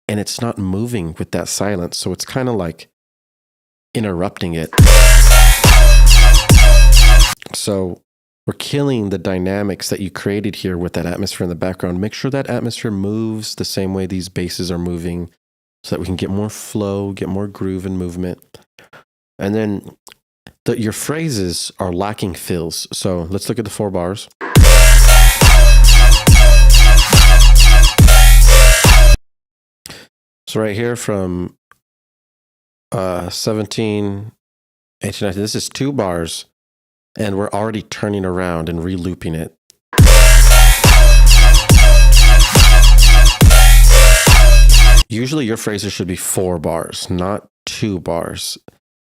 and it's not moving with that silence. So it's kind of like interrupting it. So we're killing the dynamics that you created here with that atmosphere in the background. Make sure that atmosphere moves the same way these basses are moving so that we can get more flow, get more groove and movement. And then your phrases are lacking fills. So let's look at the 4 bars. So right here from 17, 18, 19, this is 2 bars. And we're already turning around and re-looping it. Usually your phrases should be 4 bars, not 2 bars.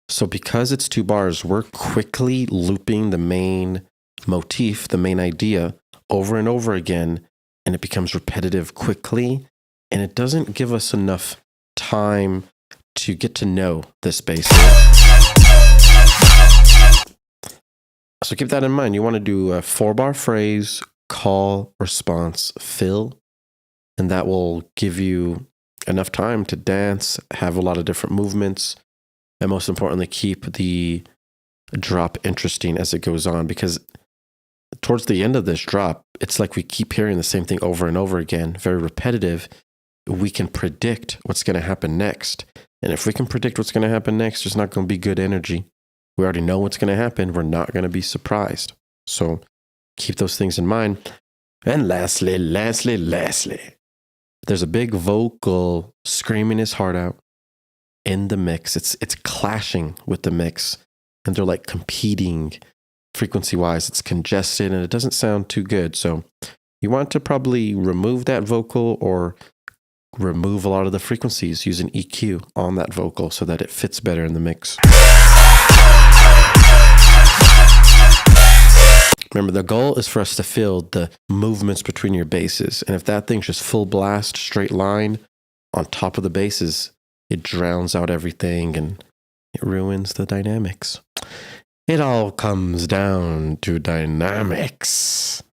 So because it's 2 bars, we're quickly looping the main motif, the main idea, over and over again, and it becomes repetitive quickly, and it doesn't give us enough time to get to know this bass. So keep that in mind. You want to do a 4-bar phrase, call, response, fill, and that will give you enough time to dance, have a lot of different movements, and most importantly, keep the drop interesting as it goes on, because towards the end of this drop, it's like we keep hearing the same thing over and over again, very repetitive. We can predict what's going to happen next. And if we can predict what's going to happen next, there's not going to be good energy. We already know what's going to happen. We're not going to be surprised. So keep those things in mind. And lastly, there's a big vocal screaming his heart out in the mix. It's clashing with the mix, and they're like competing frequency-wise. It's congested and it doesn't sound too good. So you want to probably remove that vocal or remove a lot of the frequencies, use an EQ on that vocal so that it fits better in the mix. Remember, the goal is for us to feel the movements between your basses. And if that thing's just full blast, straight line on top of the basses, it drowns out everything and it ruins the dynamics. It all comes down to dynamics.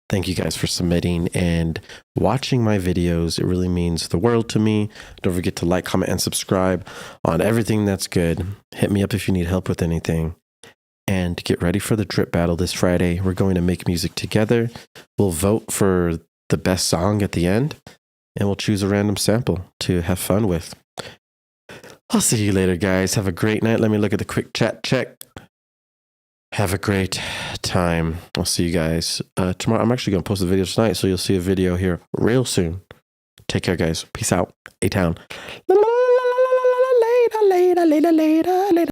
Thank you guys for submitting and watching my videos. It really means the world to me. Don't forget to like, comment, and subscribe on everything that's good. Hit me up if you need help with anything. And get ready for the drip battle this Friday. We're going to make music together. We'll vote for the best song at the end, and we'll choose a random sample to have fun with. I'll see you later, guys. Have a great night. Let me look at the quick chat check. Have a great time. I'll see you guys tomorrow. I'm actually going to post a video tonight, so you'll see a video here real soon. Take care, guys. Peace out. A-Town. Later.